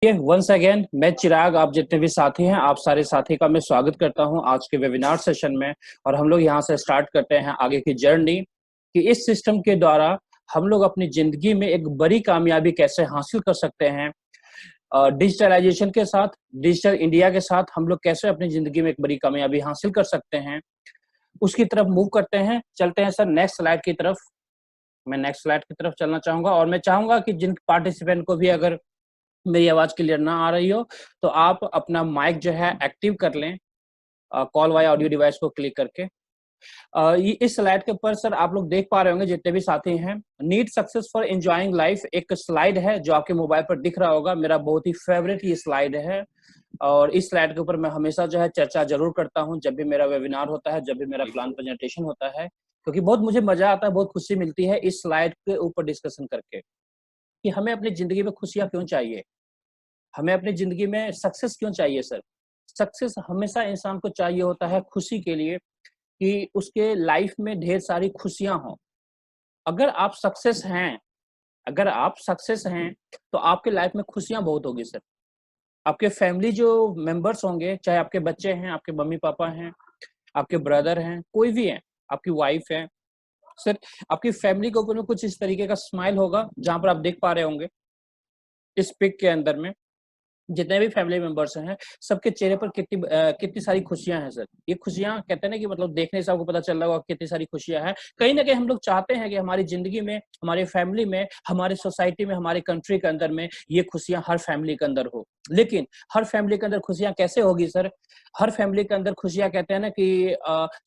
ये once again मैं चिराग, आप जितने भी साथी हैं आप सारे साथी का मैं स्वागत करता हूं आज के वेबिनार सेशन में। और हम लोग यहां से स्टार्ट करते हैं आगे की जर्नी कि इस सिस्टम के द्वारा हम लोग अपनी जिंदगी में एक बड़ी कामयाबी कैसे हासिल कर सकते हैं। डिजिटलाइजेशन के साथ, डिजिटल इंडिया के साथ हम लोग कैसे अपनी जिंदगी में एक बड़ी कामयाबी हासिल कर सकते हैं, उसकी तरफ मूव करते हैं। चलते हैं सर नेक्स्ट स्लाइड की तरफ। मैं नेक्स्ट स्लाइड की तरफ चलना चाहूंगा और मैं चाहूंगा कि जिन पार्टिसिपेंट को भी अगर मेरी आवाज क्लियर ना आ रही हो तो आप अपना माइक जो है एक्टिव कर लें, कॉल वाया ऑडियो डिवाइस को क्लिक करके। इस स्लाइड के ऊपर सर आप लोग देख पा रहे होंगे जितने भी साथी हैं, need success for enjoying life एक स्लाइड है जो आपके मोबाइल पर दिख रहा होगा। मेरा बहुत ही फेवरेट ये स्लाइड है और इस स्लाइड के ऊपर मैं हमेशा जो है चर्चा जरूर करता हूँ जब भी मेरा वेबिनार होता है, जब भी मेरा प्लान प्रेजेंटेशन होता है, क्योंकि बहुत मुझे मजा आता है, बहुत खुशी मिलती है इस स्लाइड के ऊपर डिस्कशन करके कि हमें अपनी जिंदगी में खुशियां क्यों चाहिए, हमें अपनी जिंदगी में सक्सेस क्यों चाहिए सर। सक्सेस हमेशा इंसान को चाहिए होता है खुशी के लिए कि उसके लाइफ में ढेर सारी खुशियां हों। अगर आप सक्सेस हैं, अगर आप सक्सेस हैं तो आपके लाइफ में खुशियां बहुत होगी सर। आपके फैमिली जो मेंबर्स होंगे, चाहे आपके बच्चे हैं, आपके मम्मी पापा हैं, आपके ब्रदर हैं, कोई भी है, आपकी वाइफ है सर, आपकी फैमिली के ऊपर में कुछ इस तरीके का स्माइल होगा जहां पर आप देख पा रहे होंगे इस पिक के अंदर में जितने भी फैमिली मेंबर्स हैं सबके चेहरे पर कितनी सारी खुशियां हैं सर। ये खुशियां कहते हैं ना कि मतलब देखने से आपको पता चल रहा होगा कितनी सारी खुशियां हैं। कहीं ना कहीं हम लोग चाहते हैं कि हमारी जिंदगी में, हमारे फैमिली में, हमारे सोसाइटी में, हमारे कंट्री के अंदर में ये खुशियां हर फैमिली के अंदर हो। लेकिन हर फैमिली के अंदर खुशियां कैसे होगी सर? हर फैमिली के अंदर खुशियां कहते हैं ना कि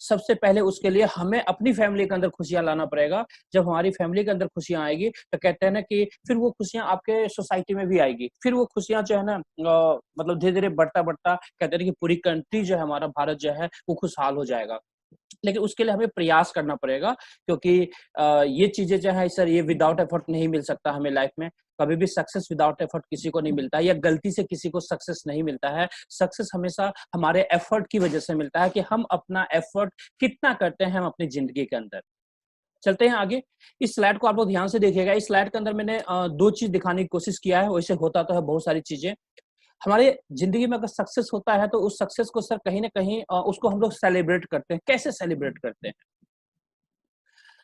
सबसे पहले उसके लिए हमें अपनी फैमिली के अंदर खुशियां लाना पड़ेगा। जब हमारी फैमिली के अंदर खुशियां आएगी तो कहते हैं ना कि फिर वो खुशियां आपके सोसाइटी में भी आएगी। फिर वो खुशियां जो है ना मतलब धीरे धीरे बढ़ता बढ़ता कहते हैं कि पूरी कंट्री जो है, हमारा भारत जो है वो खुशहाल हो जाएगा। लेकिन उसके लिए हमें प्रयास करना पड़ेगा क्योंकि ये चीजें जो है सर, ये विदाउट एफर्ट नहीं मिल सकता हमें लाइफ में। कभी भी सक्सेस विदाउट एफर्ट किसी को नहीं मिलता है, या गलती से किसी को सक्सेस नहीं मिलता है। सक्सेस हमेशा हमारे एफर्ट की वजह से मिलता है कि हम अपना एफर्ट कितना करते हैं हम अपनी जिंदगी के अंदर। चलते हैं आगे। इस स्लाइड को आप लोग ध्यान से देखिएगा। इस स्लाइड के अंदर मैंने दो चीज दिखाने की कोशिश किया है, वैसे होता तो है बहुत सारी चीजें हमारे जिंदगी में। अगर सक्सेस होता है तो उस सक्सेस को सर कहीं ना कहीं उसको हम लोग सेलिब्रेट करते हैं। कैसे सेलिब्रेट करते हैं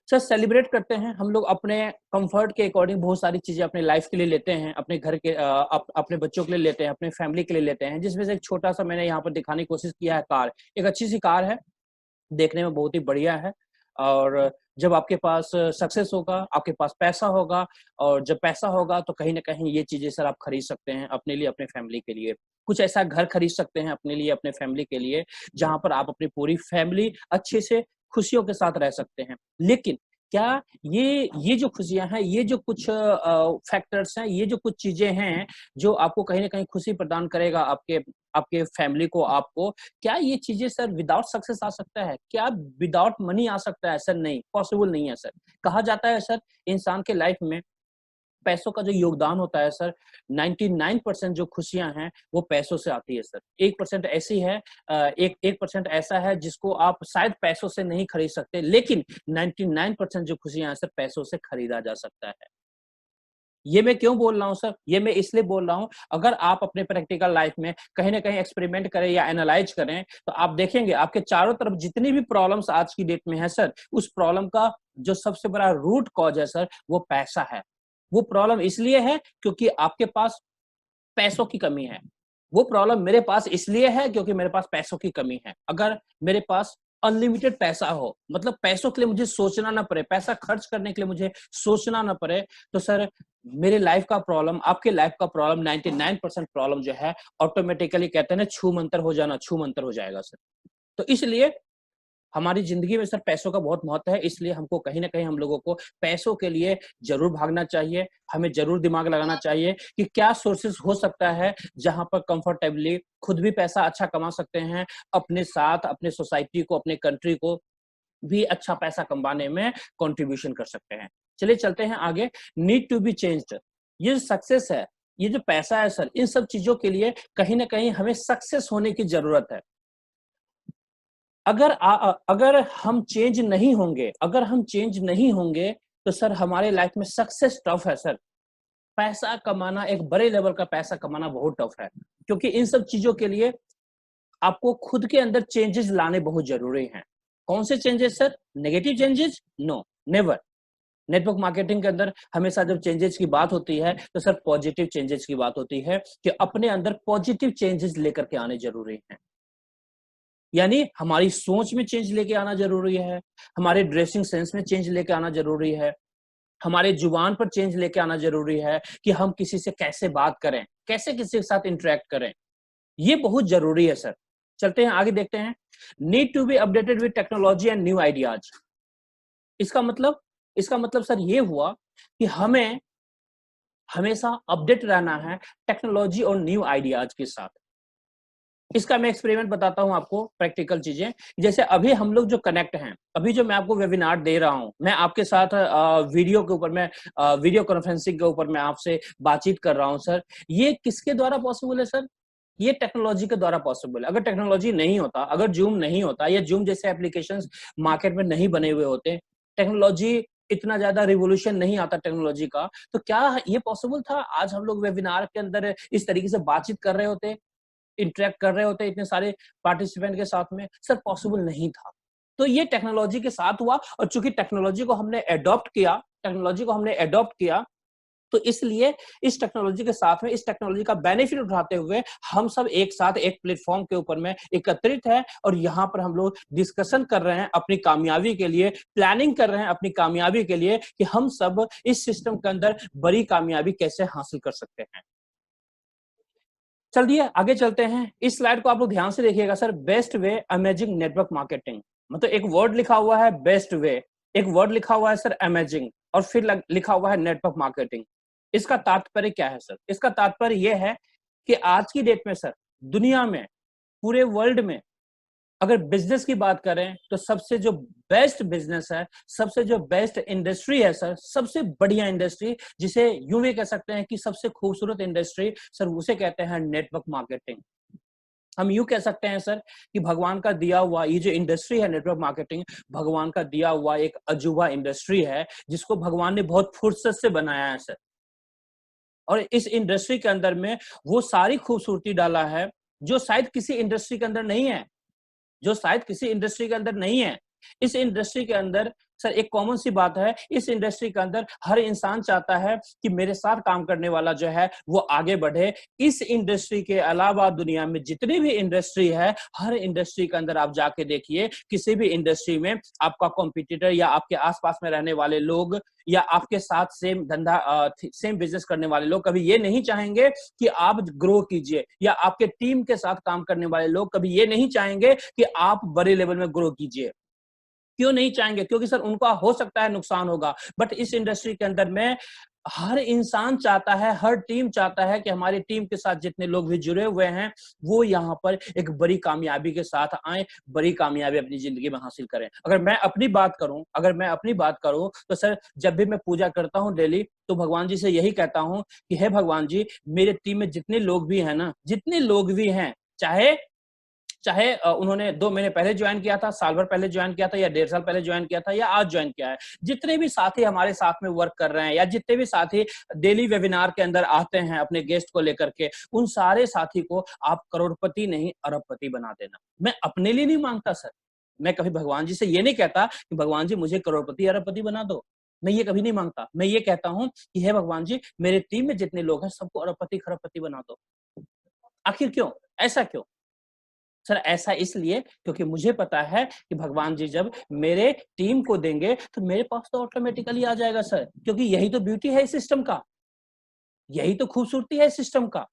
सर? सेलिब्रेट करते हैं हम लोग अपने कंफर्ट के अकॉर्डिंग बहुत सारी चीजें अपने लाइफ के लिए लेते हैं, अपने घर के अपने बच्चों के लिए लेते हैं, अपने फैमिली के लिए लेते हैं, जिसमें से एक छोटा सा मैंने यहाँ पर दिखाने की कोशिश किया है। कार, एक अच्छी सी कार है, देखने में बहुत ही बढ़िया है। और जब आपके पास सक्सेस होगा, आपके पास पैसा होगा, और जब पैसा होगा तो कहीं ना कहीं ये चीजें सर आप खरीद सकते हैं अपने लिए, अपने फैमिली के लिए। कुछ ऐसा घर खरीद सकते हैं अपने लिए, अपने फैमिली के लिए, जहां पर आप अपनी पूरी फैमिली अच्छे से खुशियों के साथ रह सकते हैं। लेकिन क्या ये जो खुशियां हैं, ये जो कुछ फैक्टर्स हैं, ये जो कुछ चीजें हैं जो आपको कहीं ना कहीं खुशी प्रदान करेगा आपके आपके फैमिली को, आपको, क्या ये चीजें सर विदाउट सक्सेस आ सकता है? क्या विदाउट मनी आ सकता है? सर नहीं, पॉसिबल नहीं है सर। कहा जाता है सर इंसान के लाइफ में पैसों का जो योगदान होता है सर, 99% जो खुशियां हैं वो पैसों से आती है सर। 1% ऐसी है, एक परसेंट ऐसा है जिसको आप शायद पैसों से नहीं खरीद सकते, लेकिन 99% जो खुशियां हैं सर पैसों से खरीदा जा सकता है। ये मैं क्यों बोल रहा हूँ सर? ये मैं इसलिए बोल रहा हूँ, अगर आप अपने प्रैक्टिकल लाइफ में कहीं ना कहीं एक्सपेरिमेंट करें या एनालाइज करें तो आप देखेंगे आपके चारों तरफ जितनी भी प्रॉब्लम्स आज की डेट में है सर, उस प्रॉब्लम का जो सबसे बड़ा रूट कॉज है सर वो पैसा है। वो प्रॉब्लम इसलिए है क्योंकि आपके पास पैसों की कमी है। वो प्रॉब्लम मेरे पास इसलिए है क्योंकि मेरे पास पैसों की कमी है। अगर मेरे पास अनलिमिटेड पैसा हो, मतलब पैसों के लिए मुझे सोचना ना पड़े, पैसा खर्च करने के लिए मुझे सोचना ना पड़े, तो सर मेरे लाइफ का प्रॉब्लम, आपके लाइफ का प्रॉब्लम, 99% प्रॉब्लम जो है ऑटोमेटिकली कहते हैं ना छू मंतर हो जाना, छू मंतर हो जाएगा सर। तो इसलिए हमारी जिंदगी में सर पैसों का बहुत महत्व है। इसलिए हमको कहीं ना कहीं हम लोगों को पैसों के लिए जरूर भागना चाहिए। हमें जरूर दिमाग लगाना चाहिए कि क्या सोर्सेस हो सकता है जहां पर कंफर्टेबली खुद भी पैसा अच्छा कमा सकते हैं, अपने साथ अपने सोसाइटी को, अपने कंट्री को भी अच्छा पैसा कमाने में कंट्रीब्यूशन कर सकते हैं। चलिए चलते हैं आगे। नीड टू बी चेंज्ड, ये जो सक्सेस है, ये जो पैसा है सर, इन सब चीजों के लिए कहीं ना कहीं हमें सक्सेस होने की जरूरत है। अगर हम चेंज नहीं होंगे, अगर हम चेंज नहीं होंगे तो सर हमारे लाइफ में सक्सेस टफ है सर। पैसा कमाना, एक बड़े लेवल का पैसा कमाना बहुत टफ है, क्योंकि इन सब चीजों के लिए आपको खुद के अंदर चेंजेस लाने बहुत जरूरी हैं। कौन से changes sir? Negative changes? No, never. Network marketing के अंदर हमेशा जब चेंजेस की बात होती है तो सर पॉजिटिव चेंजेस की बात होती है, कि अपने अंदर पॉजिटिव चेंजेस लेकर के आने जरूरी हैं। यानी हमारी सोच में चेंज लेके आना जरूरी है, हमारे ड्रेसिंग सेंस में चेंज लेके आना जरूरी है, हमारे जुबान पर चेंज लेके आना जरूरी है, कि हम किसी से कैसे बात करें, कैसे किसी के साथ इंटरेक्ट करें, ये बहुत जरूरी है सर। चलते हैं आगे, देखते हैं। Need to be updated with technology and new ideas. इसका मतलब सर ये हुआ कि हमें हमेशा अपडेट रहना है टेक्नोलॉजी और न्यू आइडियाज के साथ। इसका मैं एक्सपेरिमेंट बताता हूं आपको, प्रैक्टिकल चीजें। जैसे अभी हम लोग जो कनेक्ट हैं, अभी जो मैं आपको वेबिनार दे रहा हूं, मैं आपके साथ वीडियो के ऊपर, मैं वीडियो कॉन्फ्रेंसिंग के ऊपर मैं आपसे बातचीत कर रहा हूं सर, ये किसके द्वारा पॉसिबल है सर? ये टेक्नोलॉजी के द्वारा पॉसिबल है। अगर टेक्नोलॉजी नहीं होता, अगर जूम नहीं होता, या जूम जैसे एप्लीकेशंस मार्केट में नहीं बने हुए होते, टेक्नोलॉजी इतना ज्यादा रिवोल्यूशन नहीं आता टेक्नोलॉजी का, तो क्या ये पॉसिबल था आज हम लोग वेबिनार के अंदर इस तरीके से बातचीत कर रहे होते, इंटरेक्ट कर रहे होते इतने सारे पार्टिसिपेंट के साथ में? सर पॉसिबल नहीं था। तो ये टेक्नोलॉजी के साथ हुआ, और चूंकि टेक्नोलॉजी को हमने एडॉप्ट किया, तो इसलिए इस टेक्नोलॉजी के साथ में, इस टेक्नोलॉजी का बेनिफिट उठाते हुए हम सब एक साथ एक प्लेटफॉर्म के ऊपर में एकत्रित है, और यहाँ पर हम लोग डिस्कशन कर रहे हैं अपनी कामयाबी के लिए, प्लानिंग कर रहे हैं अपनी कामयाबी के लिए, कि हम सब इस सिस्टम के अंदर बड़ी कामयाबी कैसे हासिल कर सकते हैं। चलिए आगे चलते हैं। इस स्लाइड को आप लोग ध्यान से देखिएगा sir. Best way amazing network marketing, मतलब एक वर्ड लिखा हुआ है बेस्ट वे, एक वर्ड लिखा हुआ है सर अमेजिंग, और फिर लिखा हुआ है नेटवर्क मार्केटिंग। इसका तात्पर्य क्या है सर? इसका तात्पर्य यह है कि आज की डेट में सर, दुनिया में, पूरे वर्ल्ड में अगर बिजनेस की बात करें, तो सबसे जो बेस्ट बिजनेस है, सबसे जो बेस्ट इंडस्ट्री है सर, सबसे बढ़िया इंडस्ट्री, जिसे यूं भी कह सकते हैं कि सबसे खूबसूरत इंडस्ट्री सर, उसे कहते हैं नेटवर्क मार्केटिंग। हम यूं कह सकते हैं सर कि भगवान का दिया हुआ ये जो इंडस्ट्री है नेटवर्क मार्केटिंग, भगवान का दिया हुआ एक अजूबा इंडस्ट्री है, जिसको भगवान ने बहुत फुर्सत से बनाया है सर। और इस इंडस्ट्री के अंदर में वो सारी खूबसूरती डाला है जो शायद किसी इंडस्ट्री के अंदर नहीं है, जो शायद किसी इंडस्ट्री के अंदर नहीं है। इस इंडस्ट्री के अंदर सर एक कॉमन सी बात है, इस इंडस्ट्री के अंदर हर इंसान चाहता है कि मेरे साथ काम करने वाला जो है वो आगे बढ़े। इस इंडस्ट्री के अलावा दुनिया में जितनी भी इंडस्ट्री है, हर इंडस्ट्री के अंदर आप जाके देखिए, किसी भी इंडस्ट्री में आपका कॉम्पिटिटर या आपके आसपास में रहने वाले लोग या आपके साथ सेम धंधा सेम बिजनेस करने वाले लोग कभी ये नहीं चाहेंगे कि आप ग्रो कीजिए, या आपके टीम के साथ काम करने वाले लोग कभी ये नहीं चाहेंगे कि आप बड़े लेवल में ग्रो कीजिए। क्यों नहीं चाहेंगे? क्योंकि सर उनका हो सकता है नुकसान होगा, बट इस इंडस्ट्री के अंदर में हर इंसान चाहता है, हर टीम चाहता है कि हमारी टीम के साथ जितने लोग भी जुड़े हुए हैं वो यहाँ पर एक बड़ी कामयाबी के साथ आए, बड़ी कामयाबी अपनी जिंदगी में हासिल करें। अगर मैं अपनी बात करूं तो सर, जब भी मैं पूजा करता हूं डेली, तो भगवान जी से यही कहता हूं कि हे भगवान जी, मेरे टीम में जितने लोग भी हैं ना, जितने लोग भी हैं, चाहे चाहे उन्होंने 2 महीने पहले ज्वाइन किया था, साल भर पहले ज्वाइन किया था, या 1.5 साल पहले ज्वाइन किया था, या आज ज्वाइन किया है, जितने भी साथी हमारे साथ में वर्क कर रहे हैं, या जितने भी साथी डेली वेबिनार के अंदर आते हैं अपने गेस्ट को लेकर के, उन सारे साथी को आप करोड़पति नहीं अरबपति बना देना। मैं अपने लिए नहीं मांगता सर, मैं कभी भगवान जी से ये नहीं कहता कि भगवान जी मुझे करोड़पति अरबपति बना दो, मैं ये कभी नहीं मांगता। मैं ये कहता हूं कि हे भगवान जी, मेरे टीम में जितने लोग हैं सबको अरबपति खरबपति बना दो। आखिर क्यों? ऐसा क्यों सर? ऐसा इसलिए क्योंकि मुझे पता है कि भगवान जी जब मेरे टीम को देंगे तो मेरे पास तो ऑटोमेटिकली आ जाएगा सर, क्योंकि यही तो ब्यूटी है इस सिस्टम का, यही तो खूबसूरती है इस सिस्टम का।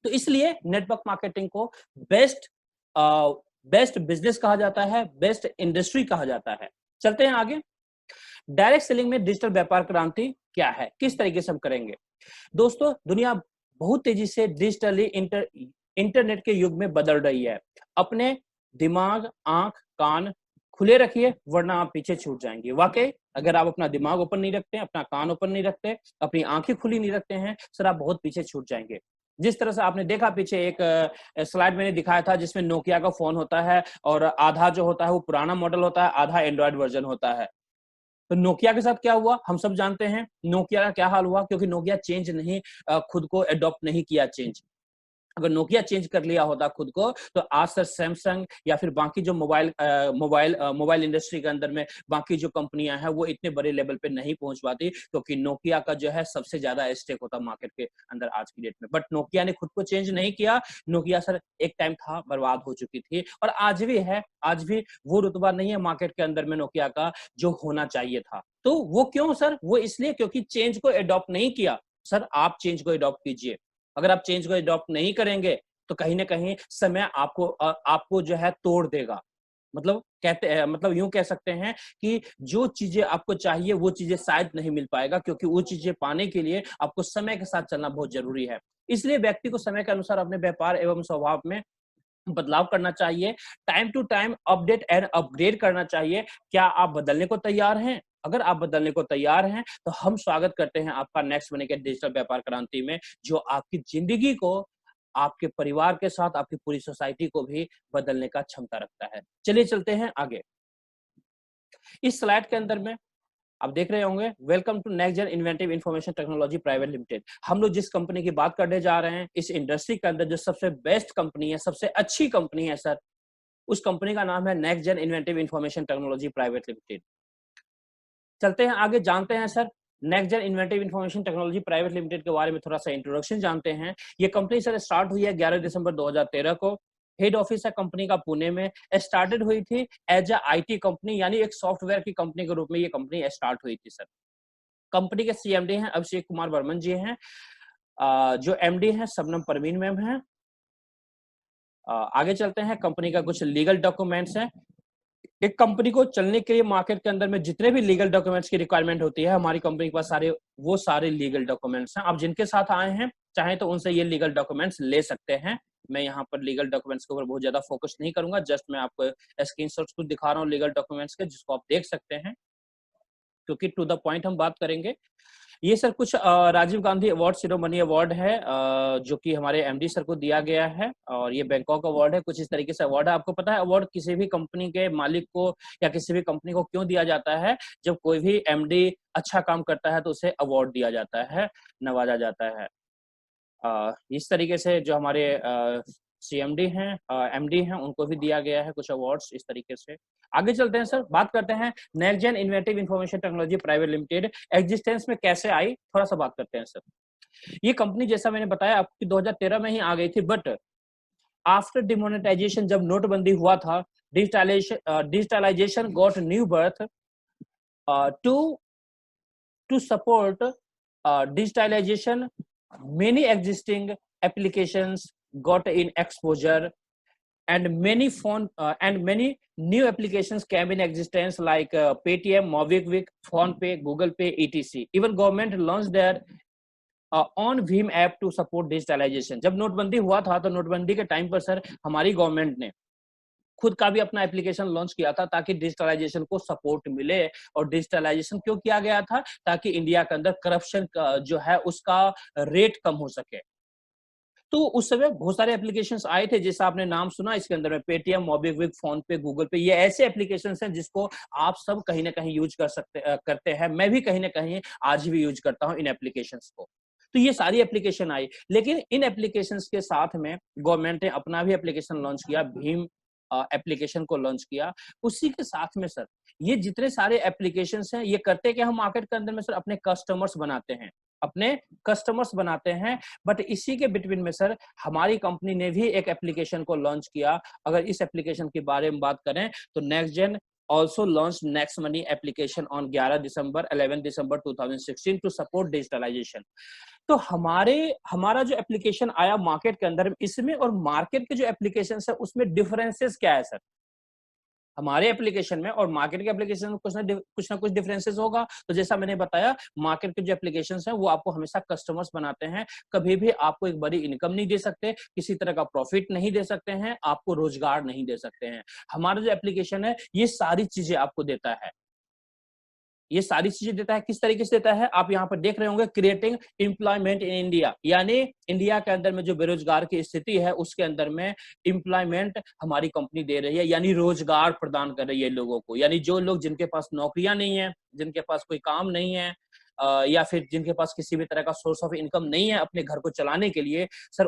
तो इसलिए नेटवर्क मार्केटिंग को बेस्ट बेस्ट बिजनेस कहा जाता है, बेस्ट इंडस्ट्री कहा जाता है। चलते हैं आगे। डायरेक्ट सेलिंग में डिजिटल व्यापार क्रांति क्या है, किस तरीके से हम करेंगे? दोस्तों, दुनिया बहुत तेजी से डिजिटली इंटरनेट के युग में बदल रही है। अपने दिमाग, आंख, कान खुले रखिए, वरना आप पीछे छूट जाएंगे। वाकई अगर आप अपना दिमाग ओपन नहीं रखते, अपना कान ओपन नहीं रखते, अपनी आंखें खुली नहीं रखते हैं सर, आप बहुत पीछे छूट जाएंगे। जिस तरह से आपने देखा, पीछे एक स्लाइड मैंने दिखाया था जिसमें नोकिया का फोन होता है, और आधा जो होता है वो पुराना मॉडल होता है, आधा एंड्रॉयड वर्जन होता है। तो नोकिया के साथ क्या हुआ हम सब जानते हैं। नोकिया का क्या हाल हुआ, क्योंकि नोकिया चेंज नहीं खुद को एडॉप्ट नहीं किया चेंज। अगर नोकिया चेंज कर लिया होता खुद को तो आज तक सैमसंग या फिर बाकी जो मोबाइल इंडस्ट्री के अंदर में बाकी जो कंपनियां हैं वो इतने बड़े लेवल पे नहीं पहुंच पाती, क्योंकि नोकिया का जो है सबसे ज्यादा स्टेक होता मार्केट के अंदर आज की डेट में। बट नोकिया ने खुद को चेंज नहीं किया। नोकिया सर एक टाइम था बर्बाद हो चुकी थी और आज भी है, आज भी वो रुतबा नहीं है मार्केट के अंदर में नोकिया का जो होना चाहिए था। तो वो क्यों सर? वो इसलिए क्योंकि चेंज को एडॉप्ट नहीं किया। सर आप चेंज को एडॉप्ट कीजिए। अगर आप चेंज को अडॉप्ट नहीं करेंगे तो कहीं ना कहीं समय आपको जो है तोड़ देगा। मतलब कहते हैं, मतलब यूं कह सकते हैं कि जो चीजें आपको चाहिए वो चीजें शायद नहीं मिल पाएगा, क्योंकि वो चीजें पाने के लिए आपको समय के साथ चलना बहुत जरूरी है। इसलिए व्यक्ति को समय के अनुसार अपने व्यापार एवं स्वभाव में बदलाव करना चाहिए। Time to time update and upgrade करना चाहिए। क्या आप बदलने को तैयार हैं? अगर आप बदलने को तैयार हैं तो हम स्वागत करते हैं आपका नेक्स्ट मनी के डिजिटल व्यापार क्रांति में, जो आपकी जिंदगी को, आपके परिवार के साथ आपकी पूरी सोसाइटी को भी बदलने का क्षमता रखता है। चलिए चलते हैं आगे। इस स्लाइड के अंदर में आप देख रहे होंगे, welcome to next gen inventive information technology private limited. हम लोग जिस कंपनी की बात करने जा रहे हैं, इस इंडस्ट्री के अंदर जो सबसे बेस्ट कंपनी है, सबसे अच्छी कंपनी है सर, उस कंपनी का नाम है next gen inventive information technology private limited. चलते हैं आगे, जानते हैं sir next gen inventive information technology private limited के बारे में थोड़ा सा इंट्रोडक्शन जानते हैं। ये कंपनी सर स्टार्ट हुई है 11 दिसंबर 2013 को। हेड ऑफिस है कंपनी का पुणे में। स्टार्टेड हुई थी एज अ आईटी कंपनी, यानी एक सॉफ्टवेयर की कंपनी के रूप में ये कंपनी स्टार्ट हुई थी सर। कंपनी के सीएमडी हैं अभिषेक कुमार वर्मन जी हैं। जो एमडी हैं शबनम परवीन मैम हैं। आगे चलते हैं, कंपनी का कुछ लीगल डॉक्यूमेंट्स हैं। एक कंपनी को चलने के लिए मार्केट के अंदर में जितने भी लीगल डॉक्यूमेंट्स की रिक्वायरमेंट होती है, हमारी कंपनी के पास सारे लीगल डॉक्यूमेंट्स हैं। आप जिनके साथ आए हैं चाहे तो उनसे ये लीगल डॉक्यूमेंट्स ले सकते हैं। मैं यहाँ पर लीगल डॉक्यूमेंट्स के ऊपर बहुत ज्यादा फोकस नहीं करूंगा, जस्ट मैं आपको स्क्रीनशॉट्स कुछ दिखा रहा हूँ लीगल डॉक्यूमेंट्स के, जिसको आप देख सकते हैं, क्योंकि टू द पॉइंट हम बात करेंगे। ये सर कुछ राजीव गांधी अवार्ड शिरोमणि अवार्ड है, जो कि हमारे एमडी सर को दिया गया है, और ये बैंकॉक अवार्ड है। कुछ इस तरीके से अवार्ड है। आपको पता है अवार्ड किसी भी कंपनी के मालिक को या किसी भी कंपनी को क्यों दिया जाता है? जब कोई भी एमडी अच्छा काम करता है तो उसे अवार्ड दिया जाता है, नवाजा जाता है। इस तरीके से जो हमारे सीएमडी हैं, एमडी हैं, उनको भी दिया गया है कुछ अवार्ड्स इस तरीके से। आगे चलते हैं सर, बात करते हैं next gen inventive information technology private limited existence में कैसे आई, थोड़ा सा बात करते हैं सर। ये कंपनी जैसा मैंने बताया आपकी 2013 में ही आ गई थी, बट आफ्टर डिमोनेटाइजेशन, जब नोटबंदी हुआ था, digitalization got new birth to to support digitalization. Many existing applications got in exposure, and many new applications came in existence, like Paytm, Mobikwik, PhonePe, Google Pay, etc. Even government launched their on भीम app to support digitalization. जब नोटबंदी हुआ था तो नोटबंदी के time पर sir हमारी गवर्नमेंट ने खुद का भी अपना एप्लीकेशन लॉन्च किया था, ताकि डिजिटलाइजेशन को सपोर्ट मिले। और डिजिटलाइजेशन क्यों किया गया था? ताकि इंडिया के अंदर करप्शन जो है उसका रेट कम हो सके। तो उस समय बहुत सारे एप्लीकेशंस आए थे, जैसा आपने नाम सुना इसके अंदर में, पेटीएम, मोबिक्विक, फोन पे, गूगल पे। ये ऐसे एप्लीकेशंस हैं जिसको आप सब कहीं ना कहीं यूज करते हैं। मैं भी कहीं ना कहीं आज भी यूज करता हूं इन एप्लीकेशंस को। तो ये सारी एप्लीकेशन आई, लेकिन इन एप्लीकेशंस के साथ में गवर्नमेंट ने अपना भी एप्लीकेशन लॉन्च किया, भीम एप्लीकेशन को लॉन्च किया। उसी के साथ में सर ये जितने सारे एप्लीकेशंस हैं, ये करते क्या हम मार्केट के अंदर में सर अपने कस्टमर्स बनाते हैं, अपने कस्टमर्स बनाते हैं। बट इसी के बिटवीन में सर हमारी कंपनी ने भी एक एप्लीकेशन को लॉन्च किया। अगर इस एप्लीकेशन के बारे में बात करें तो next gen also launched next money application on 11 दिसंबर 2016 to support digitalization। तो हमारा जो एप्लीकेशन आया मार्केट के अंदर, इसमें और मार्केट के जो एप्लीकेशन है उसमें डिफरेंसेस क्या है सर? हमारे एप्लीकेशन में और मार्केट के एप्लीकेशन में कुछ ना कुछ डिफरेंसेस होगा। तो जैसा मैंने बताया, मार्केट के जो एप्लीकेशंस हैं वो आपको हमेशा कस्टमर्स बनाते हैं, कभी भी आपको एक बड़ी इनकम नहीं दे सकते, किसी तरह का प्रॉफिट नहीं दे सकते हैं, आपको रोजगार नहीं दे सकते हैं। हमारा जो एप्लीकेशन है ये सारी चीजें आपको देता है। ये सारी चीजें देता है। किस तरीके से देता है आप यहाँ पर देख रहे होंगे, क्रिएटिंग एम्प्लॉयमेंट इन इंडिया, यानी इंडिया के अंदर में जो बेरोजगार की स्थिति है उसके अंदर में एम्प्लॉयमेंट हमारी कंपनी दे रही है, यानी रोजगार प्रदान कर रही है लोगों को। यानी जो लोग जिनके पास नौकरियां नहीं है, जिनके पास कोई काम नहीं है, या फिर जिनके पास किसी भी तरह का सोर्स ऑफ इनकम नहीं है अपने घर को चलाने के लिए, सर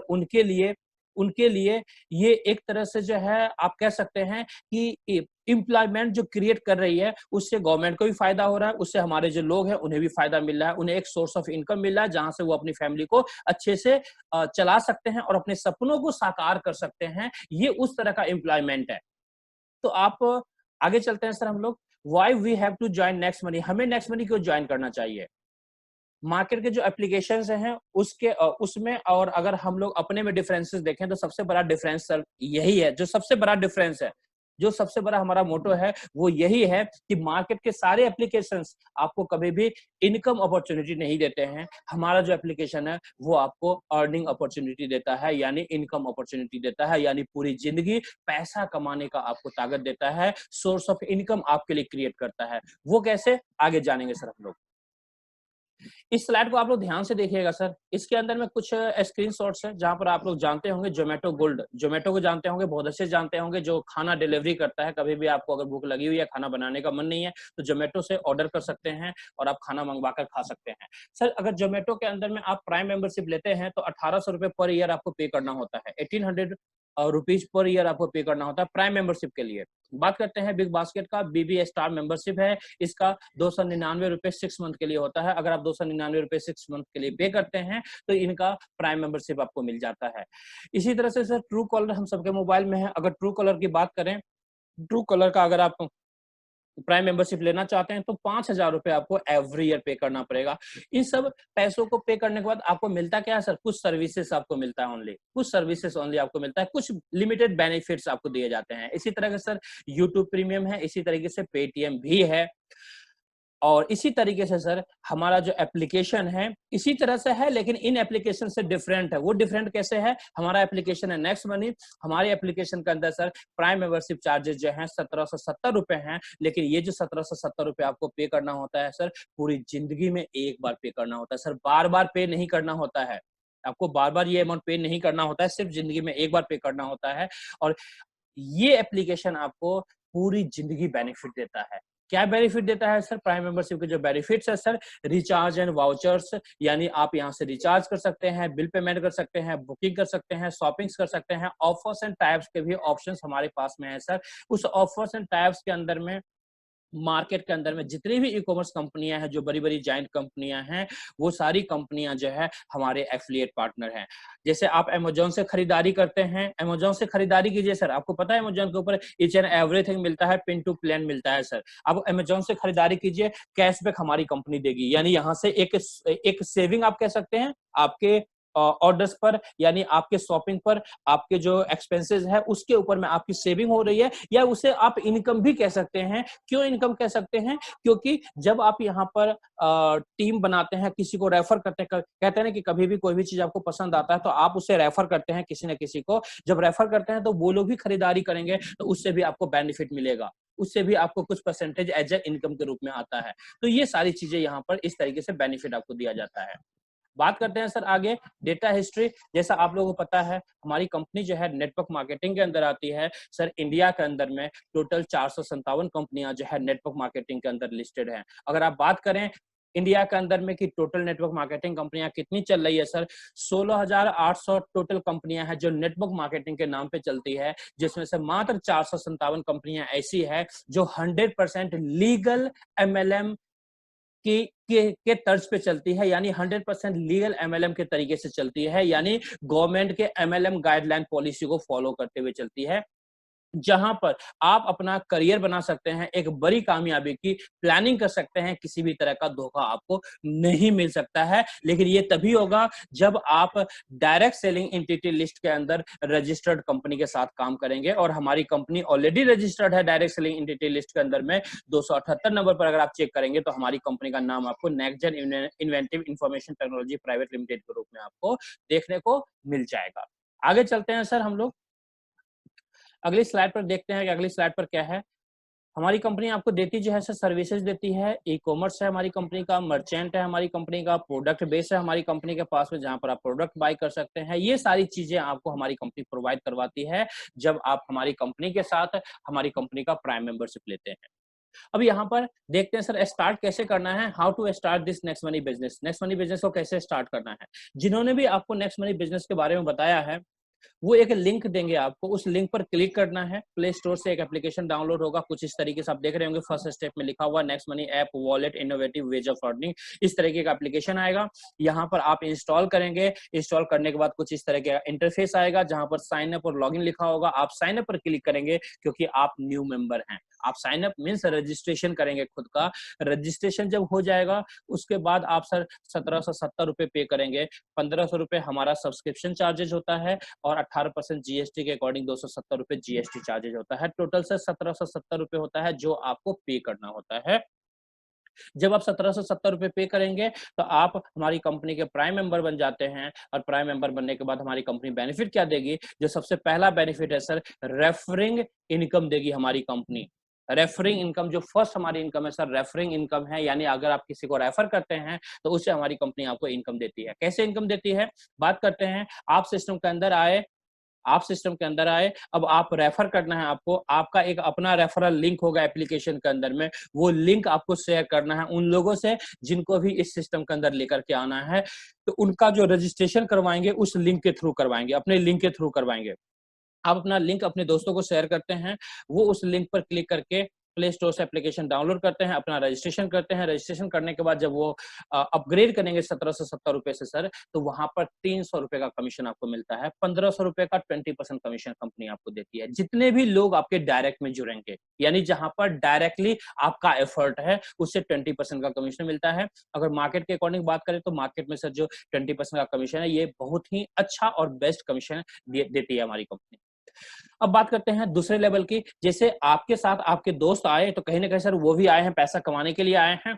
उनके लिए ये एक तरह से जो है आप कह सकते हैं कि एम्प्लॉयमेंट जो क्रिएट कर रही है उससे गवर्नमेंट को भी फायदा हो रहा है, उससे हमारे जो लोग हैं उन्हें भी फायदा मिल रहा है, उन्हें एक सोर्स ऑफ इनकम मिल रहा है जहां से वो अपनी फैमिली को अच्छे से चला सकते हैं और अपने सपनों को साकार कर सकते हैं। ये उस तरह का एम्प्लॉयमेंट है। तो आप आगे चलते हैं सर हम लोग, why we have to join next money, हमें नेक्स्ट मनी क्यों ज्वाइन करना चाहिए। मार्केट के जो एप्लीकेशंस हैं उसके उसमें, और अगर हम लोग अपने में डिफरेंसेस देखें तो सबसे बड़ा डिफरेंस सर यही है, जो सबसे बड़ा डिफरेंस है, जो सबसे बड़ा हमारा मोटो है वो यही है कि मार्केट के सारे एप्लीकेशंस आपको कभी भी इनकम अपॉर्चुनिटी नहीं देते हैं। हमारा जो एप्लीकेशन है वो आपको अर्निंग अपॉर्चुनिटी देता है, यानी इनकम अपॉर्चुनिटी देता है, यानी पूरी जिंदगी पैसा कमाने का आपको ताकत देता है, सोर्स ऑफ इनकम आपके लिए क्रिएट करता है। वो कैसे, आगे जानेंगे सर हम लोग। इस स्लाइड को आप लोग ध्यान से देखिएगा सर, इसके अंदर में कुछ स्क्रीनशॉट्स हैं जहां पर आप लोग जानते होंगे जोमेटो गोल्ड, जोमेटो को जानते होंगे, बहुत अच्छे जानते होंगे, जो खाना डिलीवरी करता है। कभी भी आपको अगर भूख लगी हुई है, खाना बनाने का मन नहीं है, तो जोमेटो से ऑर्डर कर सकते हैं और आप खाना मंगवा कर खा सकते हैं। सर अगर जोमेटो के अंदर में आप प्राइम मेंबरशिप लेते हैं तो 1800 रुपए पर ईयर आपको पे करना होता है, 1800 रुपीज पर ईयर आपको पे करना होता है प्राइम मेंबरशिप के लिए। बात करते हैं बिग बास्केट का, बीबी स्टार मेंबरशिप है, इसका 299 रुपए 6 मंथ के लिए होता है। अगर आप 299 रुपए 6 मंथ के लिए पे करते हैं तो इनका प्राइम मेंबरशिप आपको मिल जाता है। इसी तरह से सर ट्रू कॉलर हम सबके मोबाइल में है, अगर ट्रू कॉलर की बात करें, ट्रू कॉलर का अगर आप प्राइम मेंबरशिप लेना चाहते हैं तो 5,000 रुपए आपको एवरी ईयर पे करना पड़ेगा। इन सब पैसों को पे करने के बाद आपको मिलता क्या है सर, कुछ सर्विसेज आपको मिलता है, ओनली कुछ सर्विसेज ओनली आपको मिलता है, कुछ लिमिटेड बेनिफिट्स आपको दिए जाते हैं। इसी तरह के सर यूट्यूब प्रीमियम है, इसी तरीके से पेटीएम भी है, और इसी तरीके से सर हमारा जो एप्लीकेशन है इसी तरह से है, लेकिन इन एप्लीकेशन से डिफरेंट है। वो डिफरेंट कैसे है, हमारा एप्लीकेशन है नेक्स्ट मनी, हमारे एप्लीकेशन के अंदर सर प्राइम मेंबरशिप चार्जेस जो हैं 1770 रुपए हैं, लेकिन ये जो 1770 रुपए आपको पे करना होता है सर, पूरी जिंदगी में एक बार पे करना होता है सर, बार बार पे नहीं करना होता है। आपको बार बार ये अमाउंट पे नहीं करना होता है, सिर्फ जिंदगी में एक बार पे करना होता है। और ये एप्लीकेशन आपको पूरी जिंदगी बेनिफिट देता है। क्या बेनिफिट देता है सर, प्राइम मेंबरशिप के जो बेनिफिट्स है सर, रिचार्ज एंड वाउचर्स, यानी आप यहां से रिचार्ज कर सकते हैं, बिल पेमेंट कर सकते हैं, बुकिंग कर सकते हैं, शॉपिंग्स कर सकते हैं। ऑफर्स एंड टाइप्स के भी ऑप्शंस हमारे पास में है सर। उस ऑफर्स एंड टाइप्स के अंदर में मार्केट के अंदर में जितनी भी ई कॉमर्स कंपनियां हैं, जो बड़ी बड़ी जाइंट कंपनियां हैं, वो सारी कंपनियां जो है हमारे एफिलिएट पार्टनर हैं। जैसे आप अमेजोन से खरीदारी करते हैं, अमेजोन से खरीदारी कीजिए सर, आपको पता है अमेजोन के ऊपर ईच एंड एवरीथिंग मिलता है, पिन टू प्लान मिलता है सर। आप अमेजोन से खरीदारी कीजिए, कैशबैक हमारी कंपनी देगी, यानी यहाँ से एक सेविंग आप कह सकते हैं आपके ऑर्डर्स पर, यानी आपके शॉपिंग पर, आपके जो एक्सपेंसेस है उसके ऊपर में आपकी सेविंग हो रही है, या उसे आप इनकम भी कह सकते हैं। क्यों इनकम कह सकते हैं, क्योंकि जब आप यहाँ पर टीम बनाते हैं, किसी को रेफर करते हैं, कहते हैं ना कि कभी भी कोई भी चीज आपको पसंद आता है तो आप उसे रेफर करते हैं किसी न किसी को, जब रेफर करते हैं तो वो लोग भी खरीदारी करेंगे, तो उससे भी आपको बेनिफिट मिलेगा, उससे भी आपको कुछ परसेंटेज एज ए इनकम के रूप में आता है। तो ये सारी चीजें यहाँ पर इस तरीके से बेनिफिट आपको दिया जाता है। बात करते हैं सर आगे डेटा हिस्ट्री। जैसा आप लोगों को पता है हमारी कंपनी जो है नेटवर्क मार्केटिंग के अंदर आती है सर। इंडिया के अंदर में टोटल 457 कंपनियां जो है नेटवर्क मार्केटिंग के अंदर लिस्टेड हैं। अगर आप बात करें इंडिया के अंदर में कि टोटल नेटवर्क मार्केटिंग कंपनियां कितनी चल रही है सर, 16,800 टोटल कंपनियां हैं जो नेटवर्क मार्केटिंग के नाम पे चलती है, जिसमें से मात्र 457 कंपनियां ऐसी है जो 100% लीगल एमएलएम के तर्ज पे चलती है, यानी 100% लीगल एमएलएम के तरीके से चलती है, यानी गवर्नमेंट के एमएलएम गाइडलाइन पॉलिसी को फॉलो करते हुए चलती है, जहां पर आप अपना करियर बना सकते हैं, एक बड़ी कामयाबी की प्लानिंग कर सकते हैं, किसी भी तरह का धोखा आपको नहीं मिल सकता है। लेकिन ये तभी होगा जब आप डायरेक्ट सेलिंग एंटिटी लिस्ट के अंदर रजिस्टर्ड कंपनी के साथ काम करेंगे, और हमारी कंपनी ऑलरेडी रजिस्टर्ड है डायरेक्ट सेलिंग एंटिटी लिस्ट के अंदर में। 278 नंबर पर अगर आप चेक करेंगे तो हमारी कंपनी का नाम आपको next gen inventive information technology private limited के रूप में आपको देखने को मिल जाएगा। आगे चलते हैं सर हम लोग, अगली स्लाइड पर देखते हैं कि अगली स्लाइड पर क्या है। हमारी कंपनी आपको देती जो है सर सर्विसेज देती है, ई कॉमर्स है हमारी कंपनी का, मर्चेंट है हमारी कंपनी का, प्रोडक्ट बेस है हमारी कंपनी के पास में जहां पर आप प्रोडक्ट बाय कर सकते हैं। ये सारी चीजें आपको हमारी कंपनी प्रोवाइड करवाती है जब आप हमारी कंपनी के साथ हमारी कंपनी का प्राइम मेंबरशिप लेते हैं। अब यहाँ पर देखते हैं सर स्टार्ट कैसे करना है, how to start this next money business. Next money business को कैसे स्टार्ट करना है, जिन्होंने भी आपको नेक्स्ट मनी बिजनेस के बारे में बताया है वो एक लिंक देंगे आपको, उस लिंक पर क्लिक करना है। प्ले स्टोर से एक एप्लीकेशन डाउनलोड होगा, कुछ इस तरीके से आप देख रहे होंगे, फर्स्ट स्टेप में लिखा हुआ next money app wallet innovative ways of earning, इस तरीके का एप्लीकेशन आएगा। यहाँ पर आप इंस्टॉल करेंगे, इंस्टॉल करने के बाद कुछ इस तरह का इंटरफेस आएगा जहां पर साइन अप और लॉगिन लिखा होगा। आप साइन अप पर क्लिक करेंगे क्योंकि आप न्यू मेंबर हैं। आप साइन अप मीन्स रजिस्ट्रेशन करेंगे खुद का। रजिस्ट्रेशन जब हो जाएगा उसके बाद आप सर 1770 रुपए पे करेंगे। 1500 रुपए हमारा सब्सक्रिप्शन चार्जेज होता है और 18% जीएसटी के अकॉर्डिंग 270 रुपए जीएसटी चार्जेज होता है। टोटल से 1770 रुपए होता है जो आपको पे करना होता है। जब आप 1770 रुपए पे करेंगे तो आप हमारी कंपनी के प्राइम मेंबर बन जाते हैं। और प्राइम मेंबर बनने के बाद हमारी कंपनी बेनिफिट क्या देगी, जो सबसे पहला बेनिफिट है सर, रेफरिंग इनकम देगी हमारी कंपनी। रेफरिंग इनकम जो फर्स्ट हमारी इनकम है सर, रेफरिंग इनकम है, यानी अगर आप किसी को रेफर करते हैं तो उससे हमारी कंपनी आपको इनकम देती है। कैसे इनकम देती है बात करते हैं। आप सिस्टम के अंदर आए, आप सिस्टम के अंदर आए, अब आप रेफर करना है आपको, आपका एक अपना रेफरल लिंक होगा एप्लीकेशन के अंदर में, वो लिंक आपको शेयर करना है उन लोगों से जिनको भी इस सिस्टम के अंदर लेकर के आना है। तो उनका जो रजिस्ट्रेशन करवाएंगे उस लिंक के थ्रू करवाएंगे, अपने लिंक के थ्रू करवाएंगे। आप अपना लिंक अपने दोस्तों को शेयर करते हैं, वो उस लिंक पर क्लिक करके प्ले स्टोर से एप्लीकेशन डाउनलोड करते हैं, अपना रजिस्ट्रेशन करते हैं। रजिस्ट्रेशन करने के बाद जब वो अपग्रेड करेंगे 1770 रुपए से सर, तो वहां पर 300 रुपए का कमीशन आपको मिलता है। 1500 रुपए का 20% कमीशन कंपनी आपको देती है। जितने भी लोग आपके डायरेक्ट में जुड़ेंगे, यानी जहां पर डायरेक्टली आपका एफर्ट है, उससे 20% का कमीशन मिलता है। अगर मार्केट के अकॉर्डिंग बात करें तो मार्केट में सर जो 20% का कमीशन है, ये बहुत ही अच्छा और बेस्ट कमीशन देती है हमारी कंपनी। अब बात करते हैं दूसरे लेवल की। जैसे आपके साथ आपके दोस्त आए तो कहीं ना कहीं सर वो भी आए हैं पैसा कमाने के लिए आए हैं,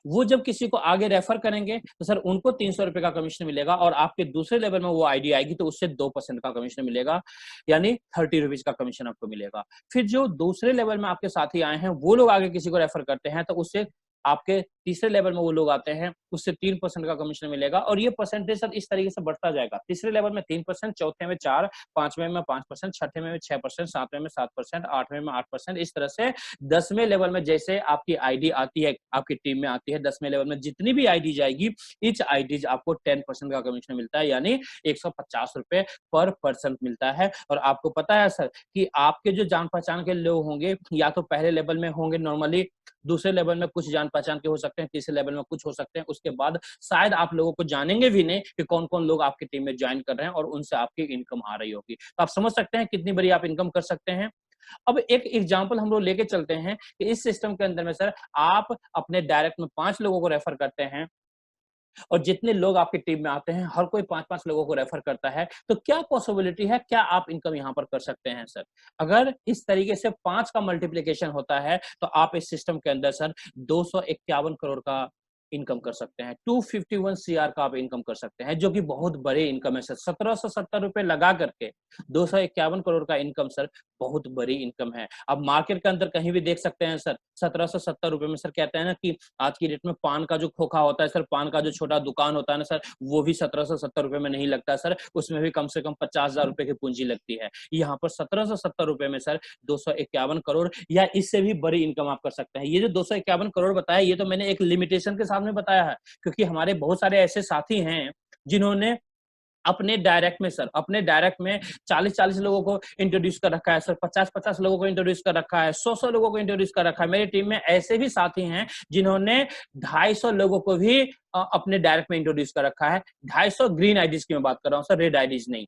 वो जब किसी को आगे रेफर करेंगे तो सर उनको 300 रुपए का कमीशन मिलेगा और आपके दूसरे लेवल में वो आईडी आएगी तो उससे 2% का कमीशन मिलेगा, यानी 30 रुपीज का कमीशन आपको मिलेगा। फिर जो दूसरे लेवल में आपके साथी आए हैं वो लोग आगे किसी को रेफर करते हैं तो उससे आपके तीसरे लेवल में वो लोग आते हैं, उससे 3% का कमीशन मिलेगा और ये परसेंटेज सर इस तरीके से बढ़ता जाएगा। तीसरे लेवल में 3%, चौथे में 4%, पांचवें में 5%, छठे में 6%, सातवें में 7%, आठवें में 8%, इस तरह से 10वें लेवल में जैसे आपकी आईडी आती है, आपकी टीम में आती है, 10वें लेवल में जितनी भी आईडी जाएगी, ईच आईडी आपको 10% का कमीशन मिलता है, यानी 150 रुपए पर पर्सन मिलता है। और आपको पता है सर कि आपके जो जान पहचान के लोग होंगे या तो पहले लेवल में होंगे नॉर्मली, दूसरे लेवल में कुछ जान पहचान के हो सकते हैं, तीसरे लेवल में कुछ हो सकते हैं, उसके बाद शायद आप लोगों को जानेंगे भी नहीं कि कौन कौन लोग आपकी टीम में ज्वाइन कर रहे हैं और उनसे आपकी इनकम आ रही होगी। तो आप समझ सकते हैं कितनी बड़ी आप इनकम कर सकते हैं। अब एक एग्जांपल हम लोग लेके चलते हैं कि इस सिस्टम के अंदर में सर आप अपने डायरेक्ट में 5 लोगों को रेफर करते हैं और जितने लोग आपकी टीम में आते हैं हर कोई 5-5 लोगों को रेफर करता है, तो क्या पॉसिबिलिटी है, क्या आप इनकम यहाँ पर कर सकते हैं सर। अगर इस तरीके से 5 का मल्टीप्लिकेशन होता है तो आप इस सिस्टम के अंदर सर 251 करोड़ का इनकम कर सकते हैं, 251 सीआर का आप इनकम कर सकते हैं, जो कि बहुत बड़ी इनकम है सर। 1770 रुपए लगा करके 251 करोड़ का इनकम सर बहुत बड़ी इनकम है। अब मार्केट के अंदर कहीं भी देख सकते हैं सर 1770 रुपए में सर कहते हैं ना कि आज की डेट में पान का जो खोखा होता है सर, पान का जो छोटा दुकान होता है ना सर, वो भी 1770 रुपए में नहीं लगता सर, उसमें भी कम से कम 50,000 रुपए की पूंजी लगती है। यहाँ पर 1770 रुपए में सर 251 करोड़ या इससे भी बड़ी इनकम आप कर सकते हैं। ये जो 251 करोड़ बताया ये तो मैंने एक लिमिटेशन के सामने बताया है, क्योंकि हमारे बहुत सारे ऐसे साथी हैं जिन्होंने अपने डायरेक्ट में सर, अपने डायरेक्ट में 40-40 लोगों को इंट्रोड्यूस कर रखा है सर, 50-50 लोगों को इंट्रोड्यूस कर रखा है, 100-100 लोगों को इंट्रोड्यूस कर रखा है। मेरी टीम में ऐसे भी साथी हैं जिन्होंने 250 लोगों को भी अपने डायरेक्ट में इंट्रोड्यूस कर रखा है। 250 ग्रीन आईडीज की मैं बात कर रहा हूँ सर, रेड आईडीज नहीं।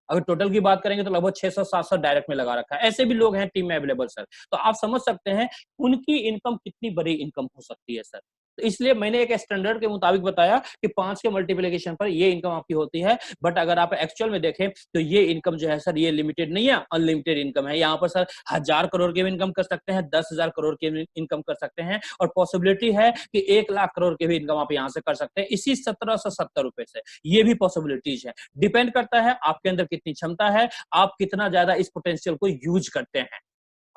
अगर टोटल की बात करेंगे तो लगभग 600-700 डायरेक्ट में लगा रखा है। ऐसे भी लोग हैं टीम में अवेलेबल सर। तो आप समझ सकते हैं उनकी इनकम कितनी बड़ी इनकम हो सकती है सर। तो इसलिए मैंने एक स्टैंडर्ड के मुताबिक बताया कि 5 के मल्टीप्लिकेशन पर ये इनकम आपकी होती है। बट अगर आप एक्चुअल में देखें तो ये इनकम जो है सर ये लिमिटेड नहीं है, अनलिमिटेड इनकम है। यहाँ पर सर 1000 करोड़ की भी इनकम कर सकते हैं, 10,000 करोड़ की भी इनकम कर सकते हैं और पॉसिबिलिटी है कि 1 लाख करोड़ की भी इनकम आप यहाँ से कर सकते हैं इसी 1770 रुपए से। ये भी पॉसिबिलिटीज है, डिपेंड करता है आपके अंदर कितनी क्षमता है, आप कितना ज्यादा इस पोटेंशियल को यूज करते हैं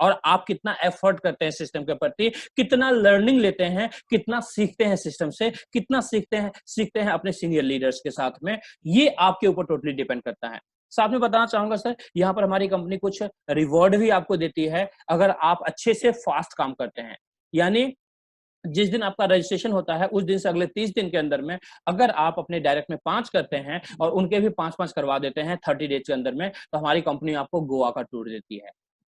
और आप कितना एफर्ट करते हैं सिस्टम के प्रति, कितना लर्निंग लेते हैं, कितना सीखते हैं सिस्टम से, कितना सीखते हैं अपने सीनियर लीडर्स के साथ में, ये आपके ऊपर टोटली डिपेंड करता है। साथ में बताना चाहूंगा सर, यहाँ पर हमारी कंपनी कुछ रिवॉर्ड भी आपको देती है अगर आप अच्छे से फास्ट काम करते हैं। यानी जिस दिन आपका रजिस्ट्रेशन होता है उस दिन से अगले 30 दिन के अंदर में अगर आप अपने डायरेक्ट में 5 करते हैं और उनके भी 5-5 करवा देते हैं 30 डेज के अंदर में, तो हमारी कंपनी आपको गोवा का टूर देती है।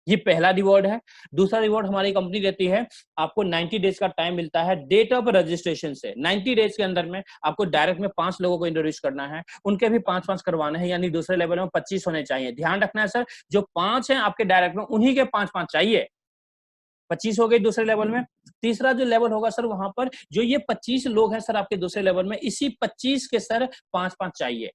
ये पहला रिवॉर्ड है। दूसरा रिवॉर्ड हमारी कंपनी देती है, आपको 90 डेज का टाइम मिलता है डेट ऑफ रजिस्ट्रेशन से। 90 डेज के अंदर में आपको डायरेक्ट में 5 लोगों को इंट्रोड्यूस करना है, उनके भी 5-5 करवाने हैं, यानी दूसरे लेवल में 25 होने चाहिए। ध्यान रखना है सर, जो 5 हैं आपके डायरेक्ट में उन्हीं के 5-5 चाहिए। 25 हो गई दूसरे लेवल में। तीसरा जो लेवल होगा सर, वहां पर जो ये 25 लोग हैं सर आपके दूसरे लेवल में, इसी 25 के सर 5-5 चाहिए,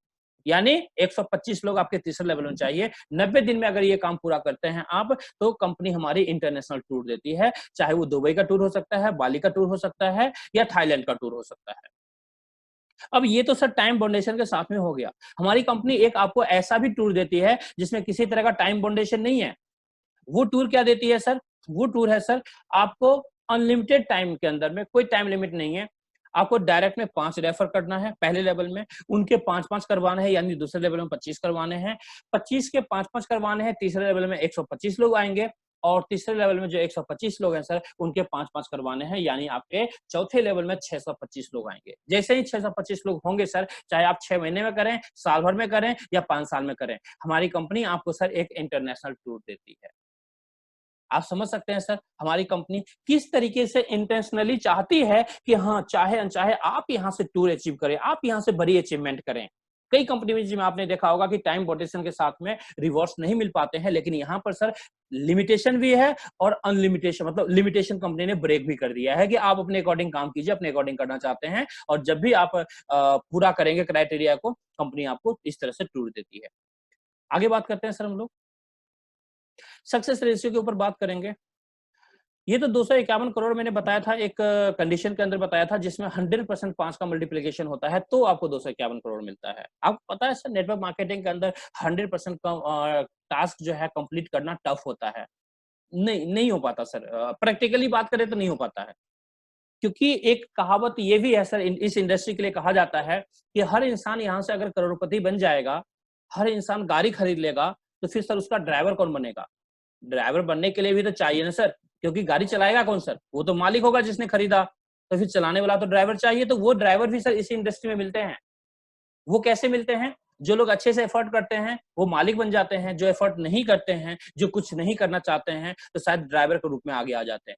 यानी 125 लोग आपके तीसरे लेवल में चाहिए। 90 दिन में अगर ये काम पूरा करते हैं आप, तो कंपनी हमारी इंटरनेशनल टूर देती है, चाहे वो दुबई का टूर हो सकता है, बाली का टूर हो सकता है, या थाईलैंड का टूर हो सकता है। अब ये तो सर टाइम बाउंडेशन के साथ में हो गया। हमारी कंपनी एक आपको ऐसा भी टूर देती है जिसमें किसी तरह का टाइम बाउंडेशन नहीं है। वो टूर क्या देती है सर? वो टूर है सर, आपको अनलिमिटेड टाइम के अंदर में, कोई टाइम लिमिट नहीं है। आपको डायरेक्ट में 5 रेफर करना है पहले लेवल में, उनके 5-5 करवाने हैं, यानी दूसरे लेवल में 25 करवाने हैं, 25 के 5-5 करवाने हैं, तीसरे लेवल में 125 लोग आएंगे, और तीसरे लेवल में जो 125 लोग हैं सर, उनके 5-5 करवाने हैं, यानी आपके चौथे लेवल में 625 लोग आएंगे। जैसे ही 625 लोग होंगे सर, चाहे आप 6 महीने में करें, साल भर में करें, या 5 साल में करें, हमारी कंपनी आपको सर एक इंटरनेशनल टूर देती है। आप समझ सकते हैं सर, हमारी कंपनी किस तरीके से इंटेंशनली चाहती है कि हाँ, चाहे अनचाहे आप यहाँ से टूर अचीव करें, आप यहाँ से बड़ी अचीवमेंट करें। कई कंपनी में जिसमें आपने देखा होगा कि टाइम बाउंडेशन के साथ में रिवॉर्ड्स नहीं मिल पाते हैं, लेकिन यहाँ पर सर लिमिटेशन भी है और अनलिमिटेशन, मतलब लिमिटेशन कंपनी ने ब्रेक भी कर दिया है कि आप अपने अकॉर्डिंग काम कीजिए, अपने अकॉर्डिंग करना चाहते हैं, और जब भी आप पूरा करेंगे क्राइटेरिया को, कंपनी आपको इस तरह से टूर देती है। आगे बात करते हैं सर हम लोग सक्सेस रेशियो के ऊपर बात करेंगे। ये तो 251 करोड़ मैंने बताया था, एक कंडीशन के अंदर बताया था जिसमें 100% 5 का मल्टीप्लिकेशन होता है, तो आपको 251 करोड़ मिलता है। आपको पता है सर, नेटवर्क मार्केटिंग के अंदर 100% का टास्क जो है कंप्लीट करना टफ होता है। नहीं हो पाता सर, प्रैक्टिकली बात करें तो नहीं हो पाता है, क्योंकि एक कहावत ये भी है सर, इस इंडस्ट्री के लिए कहा जाता है कि हर इंसान यहाँ से अगर करोड़पति बन जाएगा, हर इंसान गाड़ी खरीद लेगा, तो फिर सर उसका ड्राइवर कौन बनेगा? ड्राइवर बनने के लिए भी तो चाहिए ना सर, क्योंकि गाड़ी चलाएगा कौन सर? वो तो मालिक होगा जिसने खरीदा, तो फिर चलाने वाला तो ड्राइवर चाहिए। तो वो ड्राइवर भी सर इसी इंडस्ट्री में मिलते हैं। वो कैसे मिलते हैं? जो लोग अच्छे से एफर्ट करते हैं वो मालिक बन जाते हैं, जो एफर्ट नहीं करते हैं, जो कुछ नहीं करना चाहते हैं, तो शायद ड्राइवर के रूप में आगे आ जाते हैं।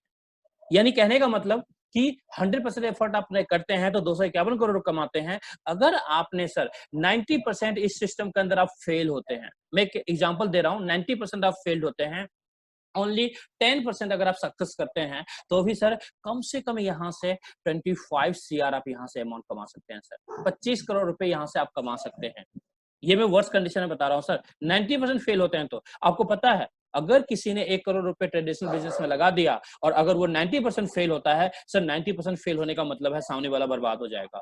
यानी कहने का मतलब कि 100% एफर्ट आप करते हैं तो 251 करोड़ कमाते हैं। अगर आपने सर 90% इस सिस्टम के अंदर आप फेल होते हैं, मैं एक एग्जांपल दे रहा हूं, 90% आप फेल्ड होते हैं, ओनली 10% अगर आप सक्सेस करते हैं, तो भी सर कम से कम यहाँ से 25 CR आप यहाँ से अमाउंट कमा सकते हैं सर। 25 करोड़ रुपए यहाँ से आप कमा सकते हैं। ये मैं वर्स्ट कंडीशन में बता रहा हूँ सर। 90% फेल होते हैं, तो आपको पता है अगर किसी ने 1 करोड़ रुपए ट्रेडिशनल बिजनेस में लगा दिया और अगर वो 90% फेल होता है सर, 90% फेल होने का मतलब है सामने वाला बर्बाद हो जाएगा।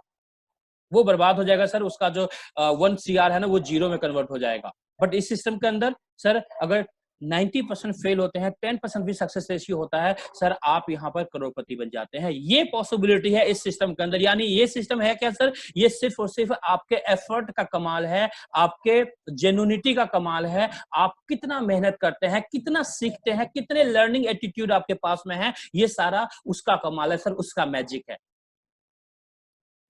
वो बर्बाद हो जाएगा सर, उसका जो 1 CR है ना, वो जीरो में कन्वर्ट हो जाएगा। बट इस सिस्टम के अंदर सर अगर 90% फेल होते हैं, 10% भी सक्सेस रेशियो होता है सर, आप यहाँ पर करोड़पति बन जाते हैं। ये पॉसिबिलिटी है इस सिस्टम के अंदर। यानी ये सिस्टम है क्या सर? ये सिर्फ और सिर्फ आपके एफर्ट का कमाल है, आपके जेन्युइनिटी का कमाल है, आप कितना मेहनत करते हैं, कितना सीखते हैं, कितने लर्निंग एटीट्यूड आपके पास में है, ये सारा उसका कमाल है सर, उसका मैजिक है।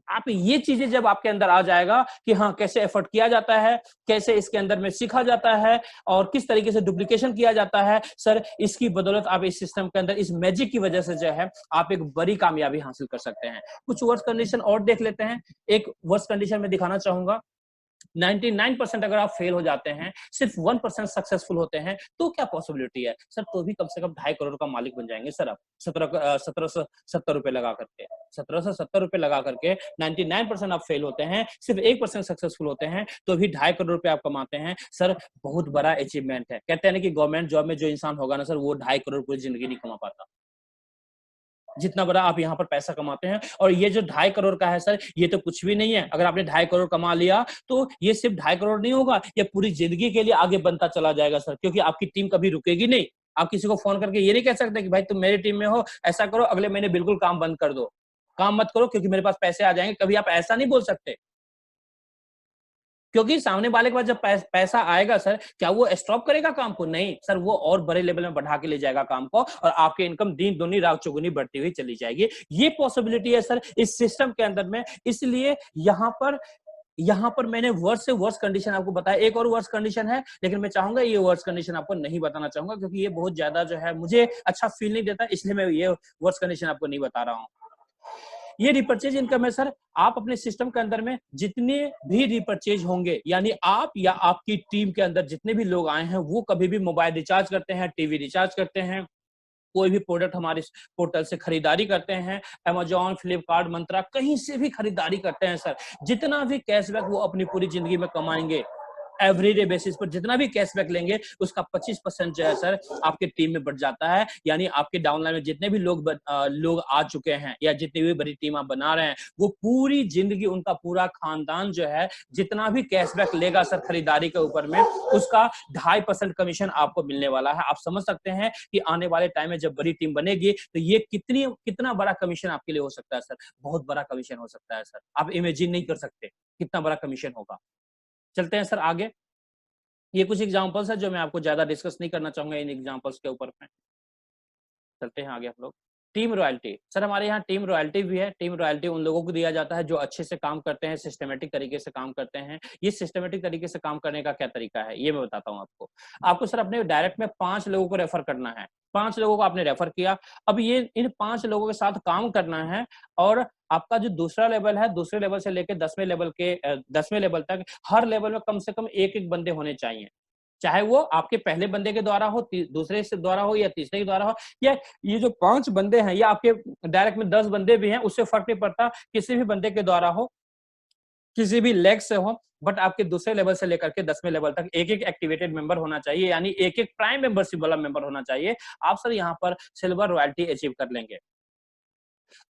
आप ये चीजें जब आपके अंदर आ जाएगा कि हाँ, कैसे एफर्ट किया जाता है, कैसे इसके अंदर में सीखा जाता है और किस तरीके से डुप्लीकेशन किया जाता है सर, इसकी बदौलत आप इस सिस्टम के अंदर इस मैजिक की वजह से जो है आप एक बड़ी कामयाबी हासिल कर सकते हैं। कुछ वर्स्ट कंडीशन और देख लेते हैं। एक वर्स्ट कंडीशन में दिखाना चाहूंगा, 99% अगर आप फेल हो जाते हैं, सिर्फ 1% सक्सेसफुल होते हैं, तो क्या पॉसिबिलिटी है सर? तो भी कम से कम 2.5 करोड़ का मालिक बन जाएंगे सर आप। 1770 रुपए लगा करके, 1770 रुपए लगा करके 99% आप फेल होते हैं, सिर्फ 1% सक्सेसफुल होते हैं, तो भी 2.5 करोड़ रुपए आप कमाते हैं सर। बहुत बड़ा अचीवमेंट है। कहते हैं ना कि गवर्नमेंट जॉब में जो इंसान होगा ना सर, वो 2.5 करोड़ पूरी जिंदगी नहीं कमा पाता, जितना बड़ा आप यहाँ पर पैसा कमाते हैं। और ये जो 2.5 करोड़ का है सर, ये तो कुछ भी नहीं है। अगर आपने 2.5 करोड़ कमा लिया तो ये सिर्फ 2.5 करोड़ नहीं होगा, ये पूरी जिंदगी के लिए आगे बनता चला जाएगा सर, क्योंकि आपकी टीम कभी रुकेगी नहीं। आप किसी को फोन करके ये नहीं कह सकते कि भाई तुम मेरी टीम में हो, ऐसा करो अगले महीने बिल्कुल काम बंद कर दो, काम मत करो क्योंकि मेरे पास पैसे आ जाएंगे। कभी आप ऐसा नहीं बोल सकते, क्योंकि सामने वाले के पास जब पैसा आएगा सर, क्या वो स्टॉप करेगा काम को? नहीं सर, वो और बड़े लेवल में बढ़ा के ले जाएगा काम को, और आपकी इनकम दिन दूनी रात चौगुनी बढ़ती हुई चली जाएगी। ये पॉसिबिलिटी है सर इस सिस्टम के अंदर में। इसलिए यहाँ पर मैंने वर्स्ट से वर्स्ट कंडीशन आपको बताया। एक और वर्स्ट कंडीशन है, लेकिन मैं चाहूंगा ये वर्स्ट कंडीशन आपको नहीं बताना चाहूंगा, क्योंकि ये बहुत ज्यादा जो है मुझे अच्छा फील नहीं देता, इसलिए मैं ये वर्स्ट कंडीशन आपको नहीं बता रहा हूँ। ये रिपर्चेज इनकम है सर, आप अपने सिस्टम के अंदर में जितने भी रिपर्चेज होंगे, यानी आप या आपकी टीम के अंदर जितने भी लोग आए हैं वो कभी भी मोबाइल रिचार्ज करते हैं, टीवी रिचार्ज करते हैं, कोई भी प्रोडक्ट हमारे पोर्टल से खरीदारी करते हैं, अमेजॉन, फ्लिपकार्ट, मंत्रा, कहीं से भी खरीदारी करते हैं सर, जितना भी कैशबैक वो अपनी पूरी जिंदगी में कमाएंगे, एवरीडे बेसिस पर जितना भी कैशबैक लेंगे उसका 25% जो है सर आपके टीम में बढ़ जाता है। यानी आपके डाउनलाइन में जितने भी लोग आ चुके हैं या जितनी भी बड़ी टीम आप बना रहे हैं, वो पूरी जिंदगी उनका पूरा खानदान जो है जितना भी कैशबैक लेगा सर खरीदारी के ऊपर में, उसका 2.5% कमीशन आपको मिलने वाला है। आप समझ सकते हैं कि आने वाले टाइम में जब बड़ी टीम बनेगी तो ये कितना बड़ा कमीशन आपके लिए हो सकता है सर। बहुत बड़ा कमीशन हो सकता है सर, आप इमेजिन नहीं कर सकते कितना बड़ा कमीशन होगा। चलते हैं सर आगे। ये कुछ एग्जांपल्स है जो मैं आपको ज्यादा डिस्कस नहीं करना चाहूंगा इन एग्जांपल्स के ऊपर में। चलते हैं आगे हम लोग। टीम रॉयल्टी, सर हमारे यहाँ टीम रॉयल्टी भी है। टीम रॉयल्टी उन लोगों को दिया जाता है जो अच्छे से काम करते हैं, सिस्टमेटिक तरीके से काम करते हैं। ये सिस्टमेटिक तरीके से काम करने का क्या तरीका है ये मैं बताता हूँ आपको। आपको सर अपने डायरेक्ट में 5 लोगों को रेफर करना है। 5 लोगों को आपने रेफर किया, अब ये इन 5 लोगों के साथ काम करना है, और आपका जो दूसरा लेवल है, दूसरे लेवल से लेकर 10वें लेवल तक हर लेवल में कम से कम एक बंदे होने चाहिए। चाहे वो आपके पहले बंदे के द्वारा हो, दूसरे से द्वारा हो या तीसरे के द्वारा हो, या ये जो 5 बंदे हैं या आपके डायरेक्ट में 10 बंदे भी हैं, उससे फर्क नहीं पड़ता, किसी भी बंदे के द्वारा हो, किसी भी लेग से हो, बट आपके दूसरे लेवल से लेकर के 10वें लेवल तक एक एक्टिवेटेड मेंबर होना चाहिए, यानी एक प्राइम मेंबरशिप वाला मेंबर होना चाहिए। आप सर यहाँ पर सिल्वर रॉयल्टी अचीव कर लेंगे।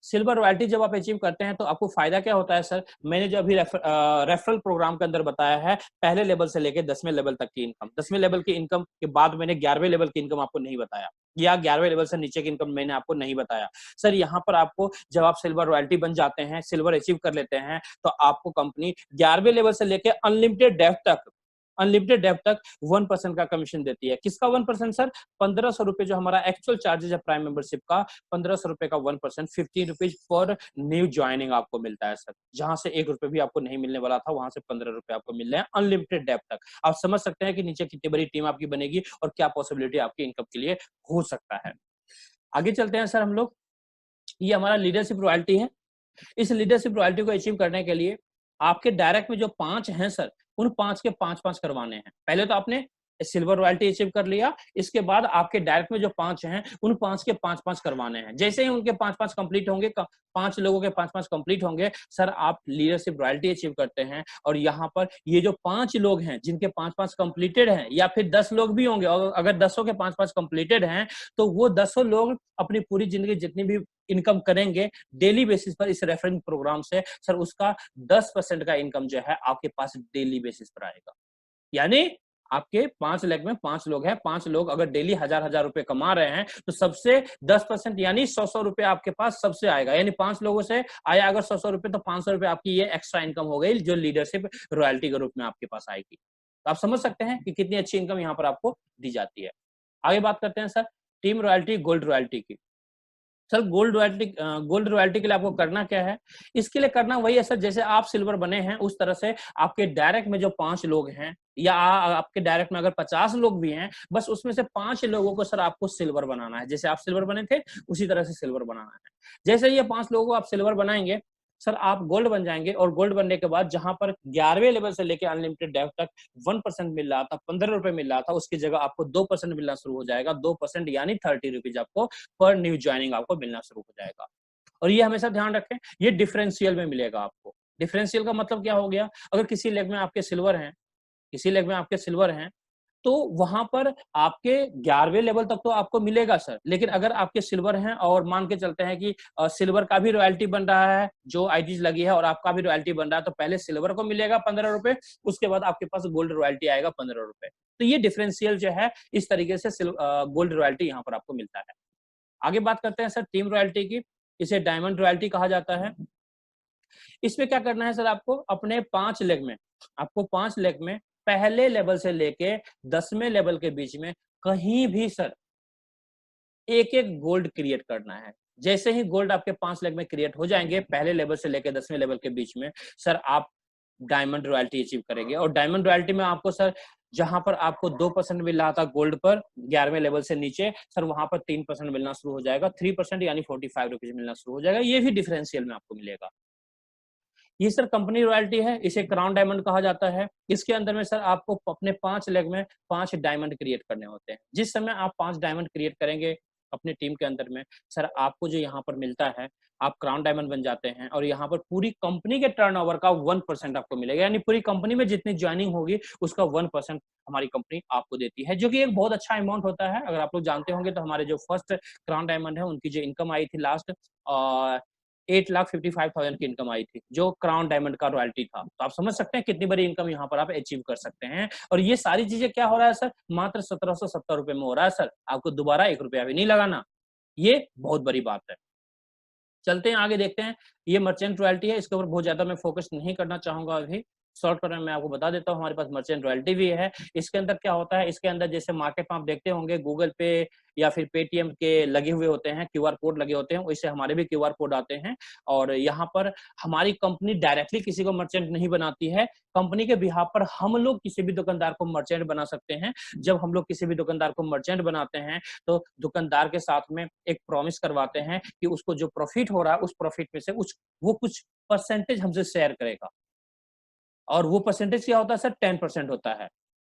सिल्वर रॉयल्टी जब आप अचीव करते हैं तो आपको फायदा क्या होता है सर? मैंने जो अभी रेफरल प्रोग्राम के अंदर बताया है, पहले लेवल से लेकर 10वें लेवल तक की इनकम, 10वें लेवल की इनकम के बाद मैंने 11वें लेवल की इनकम आपको नहीं बताया, या 11वें लेवल से नीचे की इनकम मैंने आपको नहीं बताया। सर यहाँ पर आपको जब आप सिल्वर रॉयल्टी बन जाते हैं, सिल्वर अचीव कर लेते हैं, तो आपको कंपनी 11वें लेवल से लेकर अनलिमिटेड डेप्थ तक 1% का कमीशन देती है। किसका 1% सर? 1500 रुपए जो हमारा एक्चुअल चार्जेस है प्राइम मेंबरशिप का, 1500 रुपए का 1%, 15 रुपीज पर न्यू ज्वाइनिंग आपको मिलता है सर। जहां से 1 रुपए भी आपको नहीं मिलने वाला था, वहां से 15 रुपए आपको मिल रहे हैं अनलिमिटेड डेप्थ तक। आप समझ सकते हैं कि नीचे कितनी बड़ी टीम आपकी बनेगी और क्या पॉसिबिलिटी आपकी इनकम के लिए हो सकता है। आगे चलते हैं सर हम लोग। ये हमारा लीडरशिप रॉयल्टी है। इस लीडरशिप रॉयल्टी को अचीव करने के लिए आपके डायरेक्ट में जो 5 हैं सर, उन 5 के 5-5 करवाने हैं। पहले तो आपने सिल्वर रॉयल्टी अचीव कर लिया, इसके बाद आपके डायरेक्ट में जो 5 हैं, उन 5 के 5-5 करवाने हैं। जैसे ही उनके 5-5 कंप्लीट होंगे, 5 लोगों के 5-5 कंप्लीट होंगे, सर आप लीडरशिप रॉयल्टी अचीव करते हैं। और यहाँ पर ये जो 5 लोग हैं जिनके 5-5 कंप्लीटेड हैं, या फिर 10 लोग भी होंगे, और अगर 10 के 5-5 कंप्लीटेड हैं, तो वो 10 लोग अपनी पूरी जिंदगी जितनी भी इनकम करेंगे डेली बेसिस पर इस रेफरेंस प्रोग्राम से, सर उसका 10% का इनकम जो है आपके पास डेली बेसिस पर आएगा। यानी आपके 5 लेग में 5 लोग हैं, 5 लोग अगर डेली 1000 रुपए कमा रहे हैं, तो सबसे 10% यानी 100 रुपए आपके पास सबसे आएगा। यानी 5 लोगों से आया अगर 100 रुपए, तो 500 रुपए आपकी ये एक्स्ट्रा इनकम हो गई जो लीडरशिप रॉयल्टी के रूप में आपके पास आएगी। तो आप समझ सकते हैं कि कितनी अच्छी इनकम यहाँ पर आपको दी जाती है। आगे बात करते हैं sir team royalty, gold royalty की। सर गोल्ड रॉयल्टी के लिए आपको करना क्या है? इसके लिए करना वही है सर, जैसे आप सिल्वर बने हैं उस तरह से आपके डायरेक्ट में जो 5 लोग हैं, या आपके डायरेक्ट में अगर 50 लोग भी हैं, बस उसमें से 5 लोगों को सर आपको सिल्वर बनाना है। जैसे आप सिल्वर बने थे उसी तरह से सिल्वर बनाना है। जैसे ये 5 लोगों को आप सिल्वर बनाएंगे, सर आप गोल्ड बन जाएंगे, और गोल्ड बनने के बाद जहां पर 11वें लेवल से लेकर अनलिमिटेड डेप्थ तक 1% मिल रहा था, 15 रुपए मिल रहा था, उसकी जगह आपको 2% मिलना शुरू हो जाएगा। 2% यानी 30 रुपीज आपको पर न्यू ज्वाइनिंग आपको मिलना शुरू हो जाएगा। और ये हमेशा ध्यान रखें, ये डिफरेंशियल में मिलेगा आपको। डिफरेंशियल का मतलब क्या हो गया? अगर किसी लेग में आपके सिल्वर हैं, तो वहां पर आपके 11वें लेवल तक तो आपको मिलेगा सर, लेकिन अगर आपके सिल्वर हैं और मान के चलते हैं कि सिल्वर का भी रॉयल्टी बन रहा है जो आईटीज लगी है और आपका भी रॉयल्टी बन रहा है, तो पहले सिल्वर को मिलेगा 15 रुपए, उसके बाद आपके पास गोल्ड रॉयल्टी आएगा 15 रुपए। तो ये डिफरेंशियल जो है इस तरीके से गोल्ड रॉयल्टी यहाँ पर आपको मिलता है। आगे बात करते हैं सर टीम रॉयल्टी की, इसे डायमंड रॉयल्टी कहा जाता है। इसमें क्या करना है सर, आपको अपने 5 लेग में, आपको 5 लेग में पहले लेवल से लेके 10वें लेवल के बीच में कहीं भी सर एक एक गोल्ड क्रिएट करना है। जैसे ही गोल्ड आपके 5 लेग में क्रिएट हो जाएंगे पहले लेवल से लेकर 10वें लेवल के बीच में, सर आप डायमंड रॉयल्टी अचीव करेंगे। और डायमंड रॉयल्टी में आपको सर जहां पर आपको 2% मिल रहा था गोल्ड पर 11वें लेवल से नीचे, सर वहां पर 3% मिलना शुरू हो जाएगा, 3% यानी 45 रुपीज मिलना शुरू हो जाएगा। ये भी डिफरेंशियल में आपको मिलेगा। ये सर कंपनी रॉयल्टी है, इसे क्राउन डायमंड कहा जाता है। इसके अंदर में सर आपको अपने 5 लेग में 5 डायमंड क्रिएट करने होते हैं। जिस समय आप 5 डायमंड क्रिएट करेंगे अपनी टीम के अंदर में, सर आपको जो यहाँ पर मिलता है, आप क्राउन डायमंड बन जाते हैं और यहाँ पर पूरी कंपनी के टर्नओवर का 1% आपको मिलेगा, यानी पूरी कंपनी में जितनी ज्वाइनिंग होगी उसका 1% हमारी कंपनी आपको देती है, जो कि एक बहुत अच्छा अमाउंट होता है। अगर आप लोग जानते होंगे तो हमारे जो फर्स्ट क्राउन डायमंड है उनकी जो इनकम आई थी लास्ट 8,55,000 की इनकम आई थी, जो क्राउन डायमंड का रॉयल्टी था। तो आप समझ सकते हैं कितनी बड़ी इनकम यहाँ पर आप अचीव कर सकते हैं। और ये सारी चीजें क्या हो रहा है सर, मात्र 1770 रुपए में हो रहा है सर, आपको दोबारा 1 रुपया भी नहीं लगाना। ये बहुत बड़ी बात है। चलते हैं आगे, देखते हैं। ये मर्चेंट रॉयल्टी है, इसके ऊपर बहुत ज्यादा मैं फोकस नहीं करना चाहूंगा अभी। शॉर्ट टर्म में मैं आपको बता देता हूँ, हमारे पास मर्चेंट रॉयल्टी भी है। इसके अंदर क्या होता है, इसके अंदर जैसे मार्केट में आप देखते होंगे गूगल पे या फिर पेटीएम के लगे हुए होते हैं, क्यूआर कोड लगे होते हैं, वैसे हमारे भी क्यूआर कोड आते हैं। और यहाँ पर हमारी कंपनी डायरेक्टली किसी को मर्चेंट नहीं बनाती है, कंपनी के बिहाफ पर हम लोग किसी भी दुकानदार को मर्चेंट बना सकते हैं। जब हम लोग किसी भी दुकानदार को मर्चेंट बनाते हैं तो दुकानदार के साथ में एक प्रॉमिस करवाते हैं कि उसको जो प्रॉफिट हो रहा है उस प्रॉफिट में से वो कुछ परसेंटेज हमसे शेयर करेगा। और वो परसेंटेज क्या होता है सर, 10% होता है।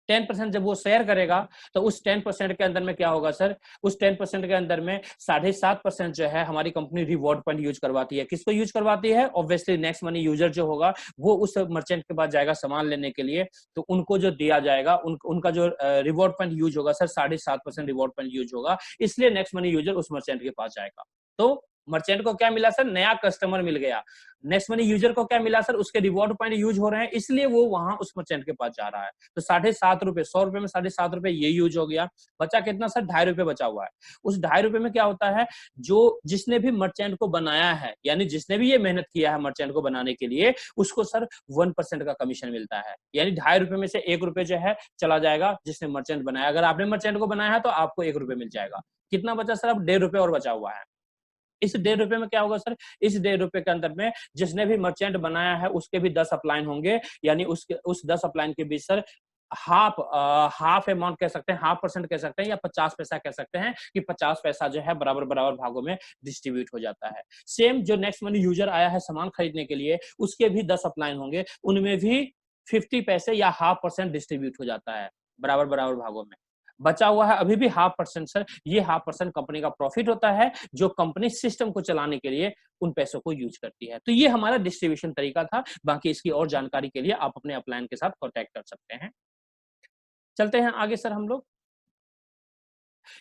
10% जब वो शेयर करेगा तो उस 10% के अंदर में क्या होगा सर, उस 10% के अंदर में 7.5% जो है हमारी कंपनी रिवॉर्ड पॉइंट यूज करवाती है। किसको यूज करवाती है, ऑब्वियसली नेक्स्ट मनी यूजर जो होगा वो उस मर्चेंट के पास जाएगा सामान लेने के लिए, तो उनको जो दिया जाएगा उनका जो रिवॉर्ड पॉइंट यूज होगा सर, 7.5% रिवॉर्ड पॉइंट यूज होगा, इसलिए नेक्स्ट मनी यूजर उस मर्चेंट के पास जाएगा। तो मर्चेंट को क्या मिला सर, नया कस्टमर मिल गया। नेक्स्ट मनी यूजर को क्या मिला सर, उसके रिवॉर्ड पॉइंट यूज हो रहे हैं, इसलिए वो वहां उस मर्चेंट के पास जा रहा है। तो 7.5 रुपए, 100 रुपए में 7.5 रुपए ये यूज हो गया। बचा कितना सर, 2.5 रुपए बचा हुआ है। उस 2.5 रुपए में क्या होता है, जो जिसने भी मर्चेंट को बनाया है, यानी जिसने भी ये मेहनत किया है मर्चेंट को बनाने के लिए, उसको सर 1% का कमीशन मिलता है। यानी 2.5 रुपए में से 1 रुपए जो है चला जाएगा जिसने मर्चेंट बनाया। अगर आपने मर्चेंट को बनाया है तो आपको 1 रुपए मिल जाएगा। कितना बचा सर, अब 1.5 रुपए और बचा हुआ है। इस 1.5 रुपए में क्या होगा सर, इस 1.5 रुपए के अंदर में जिसने भी मर्चेंट बनाया है उसके भी 10 अपलाइन होंगे, यानी उसके उस 10 अपलाइन के बीच सर हाफ अमाउंट कह सकते हैं, हाफ परसेंट कह सकते हैं, या 50 पैसा कह सकते हैं कि 50 पैसा जो है बराबर बराबर भागों में डिस्ट्रीब्यूट हो जाता है। सेम जो नेक्स्ट मनी यूजर आया है सामान खरीदने के लिए, उसके भी 10 अपलाइन होंगे, उनमें भी 50 पैसे या हाफ परसेंट डिस्ट्रीब्यूट हो जाता है बराबर बराबर भागों में। बचा हुआ है अभी भी हाफ परसेंट सर, ये हाफ परसेंट कंपनी का प्रॉफिट होता है जो कंपनी सिस्टम को चलाने के लिए उन पैसों को यूज करती है। तो ये हमारा डिस्ट्रीब्यूशन तरीका था। बाकी इसकी और जानकारी के लिए आप अपने अपलाइन के साथ कॉन्टैक्ट कर सकते हैं। चलते हैं आगे सर हम लोग।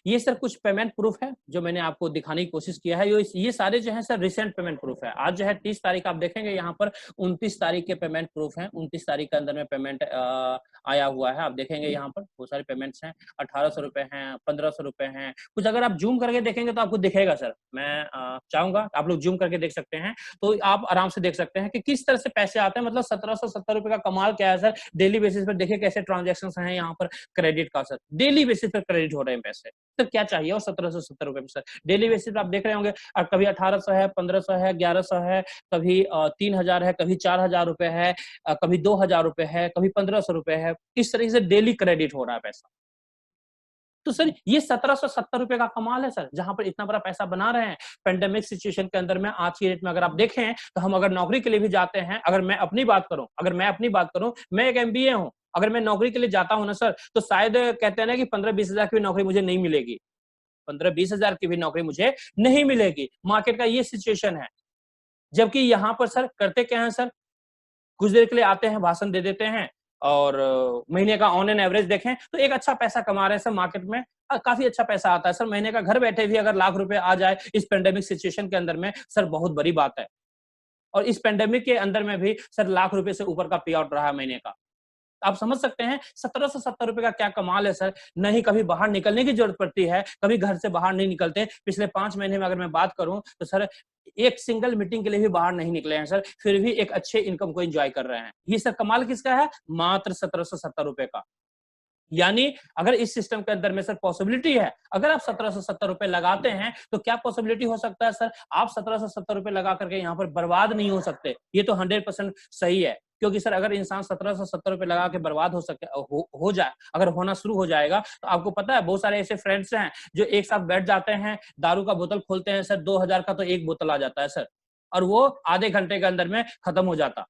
ये सर कुछ पेमेंट प्रूफ है जो मैंने आपको दिखाने की कोशिश किया है। ये सारे जो है सर रिसेंट पेमेंट प्रूफ है। आज जो है 30 तारीख, आप देखेंगे यहाँ पर 29 तारीख के पेमेंट प्रूफ है। 29 तारीख के अंदर में पेमेंट आया हुआ है। आप देखेंगे यहाँ पर बहुत सारे पेमेंट्स हैं, 1800 रुपए हैं, 1500 रुपए हैं कुछ। अगर आप जूम करके देखेंगे तो आपको दिखेगा सर। मैं चाहूंगा आप लोग जूम करके देख सकते हैं, तो आप आराम से देख सकते हैं कि किस तरह से पैसे आते हैं। मतलब 1770 रुपए का कमाल क्या है सर, डेली बेसिस पर देखिए कैसे ट्रांजेक्शन है यहाँ पर क्रेडिट का सर, डेली बेसिस पर क्रेडिट हो रहे हैं पैसे। तो क्या चाहिए और 1770 रुपए में सर डेली बेसिस पे आप देख रहे होंगे। कभी 1800 है, 1500 है, 1100 है, कभी 3000 है, कभी 4000 रुपए है, कभी 2000 रुपए है, कभी 1500 रुपए है। इस तरीके से डेली क्रेडिट हो रहा है पैसा। तो सर ये 1770 रुपए का कमाल है सर, जहां पर इतना बड़ा पैसा बना रहे हैं। पेंडेमिक सिचुएशन के अंदर में आज की डेट में अगर आप देखें तो हम अगर नौकरी के लिए भी जाते हैं, अगर मैं अपनी बात करूं, मैं एक एमबीए हूं, अगर मैं नौकरी के लिए जाता हूं ना सर, तो शायद कहते हैं ना कि 15-20 हजार की भी नौकरी मुझे नहीं मिलेगी। 15-20 हजार की भी नौकरी मुझे नहीं मिलेगी। मार्केट का ये सिचुएशन है। जबकि यहाँ पर सर करते क्या है सर, कुछ देर के लिए आते हैं, भाषण दे देते हैं, और महीने का ऑन एन एवरेज देखें तो एक अच्छा पैसा कमा रहे हैं सर मार्केट में, काफी अच्छा पैसा आता है सर महीने का। घर बैठे भी अगर लाख रुपए आ जाए इस पेंडेमिक सिचुएशन के अंदर में सर बहुत बड़ी बात है। और इस पेंडेमिक के अंदर में भी सर लाख रुपए से ऊपर का पे आउट रहा है महीने का। आप समझ सकते हैं 1770 रुपए का क्या कमाल है सर। नहीं कभी बाहर निकलने की जरूरत पड़ती है, कभी घर से बाहर नहीं निकलते। पिछले 5 महीने में अगर मैं बात करूं तो सर एक सिंगल मीटिंग के लिए भी बाहर नहीं निकले हैं सर, फिर भी एक अच्छे इनकम को एंजॉय कर रहे हैं। ये सर कमाल किसका है? मात्र 1770 रुपए का। यानी अगर इस सिस्टम के अंदर में सर पॉसिबिलिटी है, अगर आप 1770 रुपए लगाते हैं तो क्या पॉसिबिलिटी हो सकता है सर? आप 1770 रुपए लगा करके यहाँ पर बर्बाद नहीं हो सकते। ये तो 100% सही है, क्योंकि सर अगर इंसान 1770 रुपए लगा के बर्बाद हो जाए, अगर होना शुरू हो जाएगा, तो आपको पता है बहुत सारे ऐसे फ्रेंड्स हैं जो एक साथ बैठ जाते हैं, दारू का बोतल खोलते हैं सर, 2000 का तो एक बोतल आ जाता है सर, और वो आधे घंटे के अंदर में खत्म हो जाता।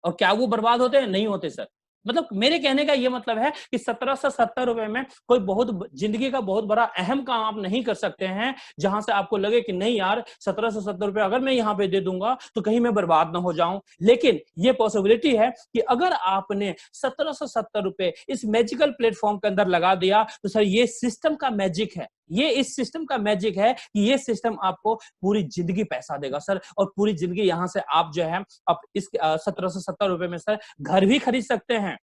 और क्या वो बर्बाद होते हैं? नहीं होते सर। मतलब मेरे कहने का ये मतलब है कि 1770 रुपए में कोई बहुत जिंदगी का बहुत बड़ा अहम काम आप नहीं कर सकते हैं, जहां से आपको लगे कि नहीं यार 1770 रुपए अगर मैं यहाँ पे दे दूंगा तो कहीं मैं बर्बाद ना हो जाऊं। लेकिन ये पॉसिबिलिटी है कि अगर आपने 1770 रुपए इस मैजिकल प्लेटफॉर्म के अंदर लगा दिया तो सर ये सिस्टम का मैजिक है। ये इस सिस्टम का मैजिक है कि ये सिस्टम आपको पूरी जिंदगी पैसा देगा सर, और पूरी जिंदगी यहां से आप जो है आप इस 1770 रुपए में सर घर भी खरीद सकते हैं,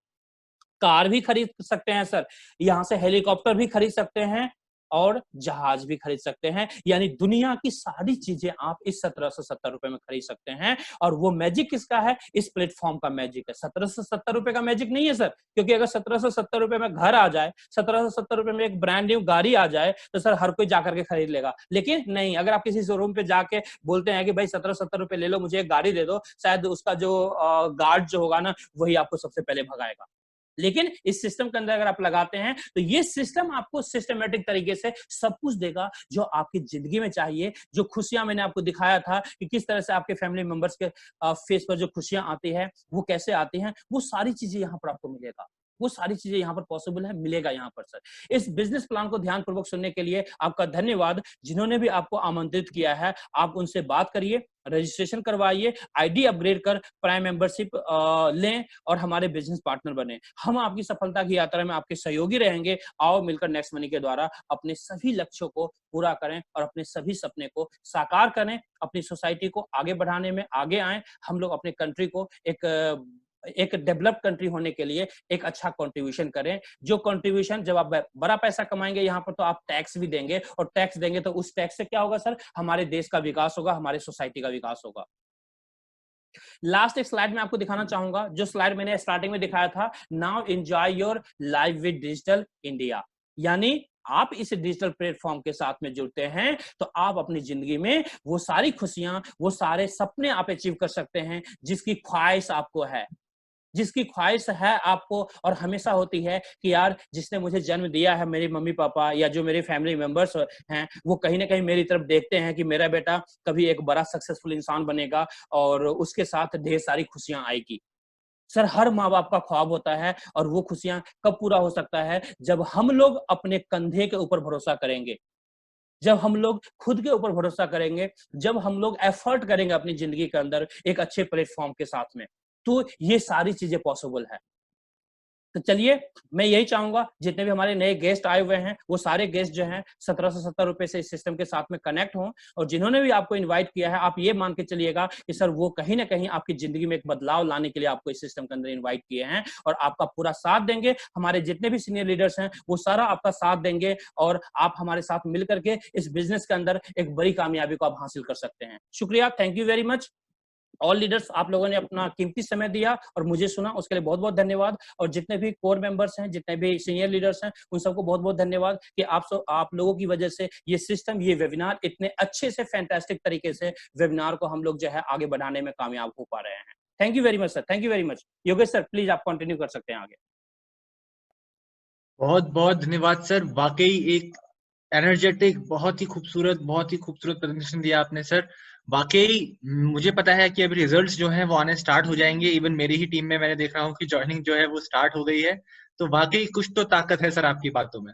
कार भी खरीद सकते हैं सर, यहां से हेलीकॉप्टर भी खरीद सकते हैं और जहाज भी खरीद सकते हैं। यानी दुनिया की सारी चीजें आप इस 1770 रुपए में खरीद सकते हैं। और वो मैजिक किसका है? इस प्लेटफॉर्म का मैजिक है। 1770 रुपए का मैजिक नहीं है सर, क्योंकि अगर 1770 रुपए में घर आ जाए, 1770 रुपए में एक ब्रांड न्यू गाड़ी आ जाए तो सर हर कोई जाकर के खरीद लेगा। लेकिन नहीं, अगर आप किसी शोरूम पे जाके बोलते हैं कि भाई 1770 रुपए ले लो, मुझे एक गाड़ी दे दो, शायद उसका जो गार्ड जो होगा ना वही आपको सबसे पहले भगाएगा। लेकिन इस सिस्टम के अंदर अगर आप लगाते हैं तो ये सिस्टम आपको सिस्टमेटिक तरीके से सब कुछ देगा जो आपकी जिंदगी में चाहिए। जो खुशियां मैंने आपको दिखाया था कि किस तरह से आपके फैमिली मेंबर्स के फेस पर जो खुशियां आती है वो कैसे आती हैं, वो सारी चीजें यहाँ पर आपको मिलेगा। वो सारी चीजें यहाँ पर पॉसिबल है, मिलेगा यहाँ पर सर। इस बिजनेस प्लान को ध्यानपूर्वक सुनने के लिए आपका धन्यवाद। जिन्होंने भी आपको आमंत्रित किया है आप उनसे बात करिए, रजिस्ट्रेशन करवाइए, आईडी अपग्रेड कर प्राइम मेंबरशिप लें और हमारे बिजनेस पार्टनर बने। हम आपकी सफलता की यात्रा में आपके सहयोगी रहेंगे। आओ मिलकर नेक्स्ट मनी के द्वारा अपने सभी लक्ष्यों को पूरा करें और अपने सभी सपने को साकार करें। अपनी सोसाइटी को आगे बढ़ाने में आगे आए। हम लोग अपने कंट्री को एक डेवलप कंट्री होने के लिए एक अच्छा कंट्रीब्यूशन करें। जो कंट्रीब्यूशन जब आप बड़ा पैसा कमाएंगे यहाँ पर तो आप टैक्स भी देंगे, और टैक्स देंगे तो उस टैक्स से क्या होगा सर? हमारे देश का विकास होगा, हमारे सोसाइटी का विकास होगा। लास्ट एक स्लाइड में आपको दिखाना चाहूंगा, जो स्लाइड मैंने स्टार्टिंग में दिखाया था, now enjoy your life with digital India. यानी आप इस डिजिटल प्लेटफॉर्म के साथ में जुड़ते हैं तो आप अपनी जिंदगी में वो सारी खुशियां, वो सारे सपने आप अचीव कर सकते हैं जिसकी ख्वाहिश आपको है, जिसकी ख्वाहिश है आपको और हमेशा होती है कि यार जिसने मुझे जन्म दिया है, मेरे मम्मी पापा या जो मेरे फैमिली मेंबर्स हैं, वो कहीं ना कहीं मेरी तरफ देखते हैं कि मेरा बेटा कभी एक बड़ा सक्सेसफुल इंसान बनेगा और उसके साथ ढेर सारी खुशियां आएगी। सर हर माँ बाप का ख्वाब होता है, और वो खुशियां कब पूरा हो सकता है? जब हम लोग अपने कंधे के ऊपर भरोसा करेंगे, जब हम लोग खुद के ऊपर भरोसा करेंगे, जब हम लोग एफर्ट करेंगे अपनी जिंदगी के अंदर एक अच्छे प्लेटफॉर्म के साथ में, तो ये सारी चीजें पॉसिबल है। तो चलिए, मैं यही चाहूंगा जितने भी हमारे नए गेस्ट आए हुए हैं वो सारे गेस्ट जो हैं 1770 रुपए से इस सिस्टम के साथ में कनेक्ट हों, और जिन्होंने भी आपको इनवाइट किया है आप ये मान के चलिएगा कि सर वो कहीं ना कहीं आपकी जिंदगी में एक बदलाव लाने के लिए आपको इस सिस्टम के अंदर इन्वाइट किए हैं, और आपका पूरा साथ देंगे। हमारे जितने भी सीनियर लीडर्स हैं वो सारा आपका साथ देंगे, और आप हमारे साथ मिलकर के इस बिजनेस के अंदर एक बड़ी कामयाबी को आप हासिल कर सकते हैं। शुक्रिया, thank you very much all leaders. आप लोगों ने अपना कीमती समय दिया और मुझे सुना, उसके लिए बहुत बहुत धन्यवाद। और जितने भी कोर मेंबर्स हैं, जितने भी सीनियर लीडर्स हैं, उन सबको बहुत बहुत धन्यवाद कि आप लोगों की वजह से ये सिस्टम, ये वेबिनार इतने अच्छे से फैंटास्टिक तरीके से वेबिनार को हम लोग जो है आगे बढ़ाने में कामयाब हो पा रहे हैं। Thank you very much sir, thank you very much. Yogesh sir please आप कंटिन्यू कर सकते हैं आगे। बहुत बहुत धन्यवाद सर, वाकई एक एनर्जेटिक, बहुत ही खूबसूरत प्रेजेंटेशन दिया आपने सर। वाकई मुझे पता है कि अभी रिजल्ट्स जो हैं वो आने स्टार्ट हो जाएंगे। इवन मेरी ही टीम में मैंने देख रहा हूँ कि ज्वाइनिंग जो है वो स्टार्ट हो गई है। तो वाकई कुछ तो ताकत है सर आपकी बातों में।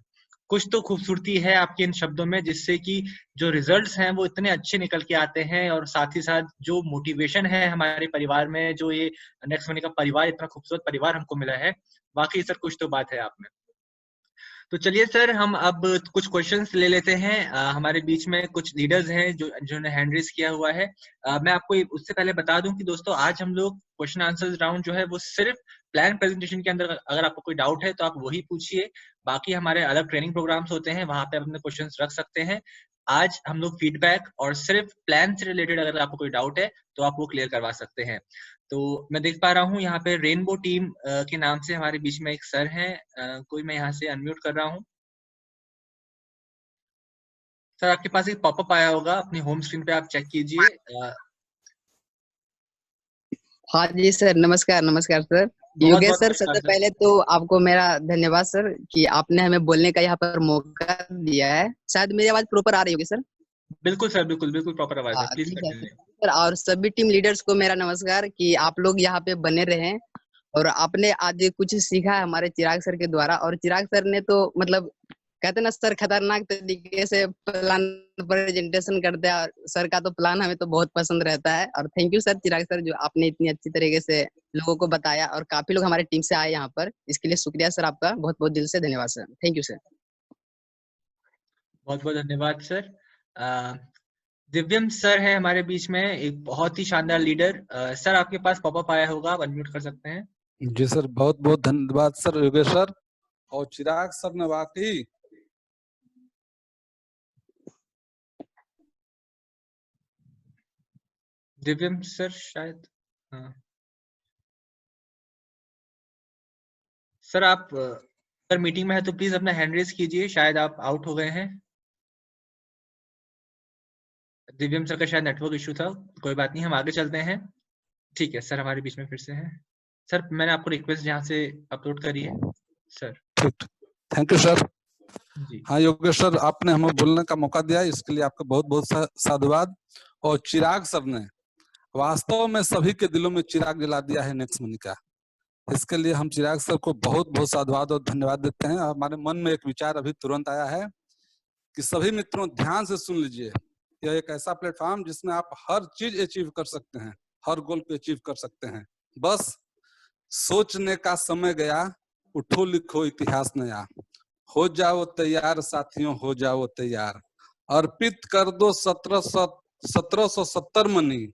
कुछ तो खूबसूरती है आपके इन शब्दों में, जिससे कि जो रिजल्ट्स हैं वो इतने अच्छे निकल के आते हैं, और साथ ही साथ जो मोटिवेशन है हमारे परिवार में, जो ये नेक्स्ट मनी का परिवार, इतना खूबसूरत परिवार हमको मिला है, वाकई सर कुछ तो बात है आप में। तो चलिए सर, हम अब कुछ क्वेश्चंस ले लेते हैं। हमारे बीच में कुछ लीडर्स हैं जो जिन्होंने हैंड रेज किया हुआ है। मैं आपको उससे पहले बता दूं कि दोस्तों, आज हम लोग क्वेश्चन आंसर्स राउंड जो है वो सिर्फ प्लान प्रेजेंटेशन के अंदर, अगर आपको कोई डाउट है तो आप वही पूछिए। बाकी हमारे अलग ट्रेनिंग प्रोग्राम्स होते हैं, वहां पे आप अपने क्वेश्चंस रख सकते हैं। आज हम लोग फीडबैक और सिर्फ प्लान से रिलेटेड अगर आपको कोई डाउट है तो आप वो क्लियर करवा सकते हैं। तो मैं देख पा रहा हूँ यहाँ पे रेनबो टीम के नाम से हमारे बीच में एक सर हैं। कोई मैं यहाँ से अनम्यूट कर रहा हूँ। सर, आपके पास एक पॉपअप आया होगा, अपनी होम स्क्रीन पे आप चेक कीजिए। हाँ जी सर, नमस्कार नमस्कार सर। योगेश सर, सबसे पहले तो आपको मेरा धन्यवाद सर कि आपने हमें बोलने का यहाँ पर मौका दिया है। शायद मेरी आवाज प्रॉपर आ रही होगी सर? बिल्कुल सर, बिल्कुल बिल्कुल प्रॉपर आवाज है, प्लीज कंटिन्यू सर। और सभी टीम लीडर्स को मेरा नमस्कार कि आप लोग यहाँ पे बने रहे, और आपने आज कुछ सीखा है हमारे चिराग सर के द्वारा। और चिराग सर ने तो मतलब कहते ना सर, खतरनाक तरीके से प्लान प्रेजेंटेशन करते हैं। सर का तो प्लान हमें तो बहुत पसंद रहता है। और thank you sir Chirag sir, जो आपने इतनी अच्छी तरीके से लोगों को बताया, और काफी लोग हमारे टीम से आए यहाँ पर, इसके लिए शुक्रिया सर आपका, बहुत बहुत दिल से धन्यवाद सर। Thank you sir. बहुत बहुत धन्यवाद सर। दिव्यम सर है हमारे बीच में, एक बहुत ही शानदार लीडर। सर, आपके पास पॉपअप आया होगा, आप अनम्यूट कर सकते हैं। जी सर, बहुत बहुत धन्यवाद सर योगेश सर और चिराग सर ने वाकई दिव्यम सर शायद, हाँ सर, आप सर मीटिंग में है तो प्लीज अपना हैंड रेज कीजिए, शायद आप आउट हो गए हैं। दिव्यम सर का शायद नेटवर्क इशू था, कोई बात नहीं, हम आगे चलते हैं। ठीक है सर, हमारे बीच में फिर से हैं। सर, मैंने आपको रिक्वेस्ट यहाँ से अपलोड करी है सर। ठीक, थैंक यू सर। जी हाँ योगेश सर, आपने हमें बोलने का मौका दिया, इसके लिए आपका बहुत बहुत साधुवाद। और चिराग सर ने वास्तव में सभी के दिलों में चिराग जला दिया है नेक्स्ट मनी का। इसके लिए हम चिराग सर को बहुत बहुत साधुवाद और धन्यवाद देते हैं। हमारे मन में एक विचार अभी तुरंत आया है कि सभी मित्रों ध्यान से सुन लीजिए। यह एक ऐसा प्लेटफॉर्म जिसमें आप हर चीज अचीव कर सकते हैं, हर गोल को अचीव कर सकते हैं। बस सोचने का समय गया, उठो लिखो इतिहास नया। हो जाओ तैयार साथियों, हो जाओ तैयार। अर्पित कर दो 1770 मनी,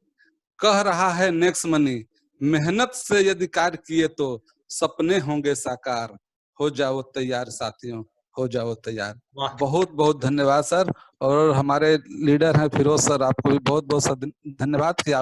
कह रहा है नेक्स्ट मनी। मेहनत से यदि कार्य किए तो सपने होंगे साकार। हो जाओ तैयार साथियों, हो जाओ तैयार। बहुत बहुत धन्यवाद सर। और हमारे लीडर हैं फिरोज सर, आपको भी बहुत बहुत धन्यवाद कि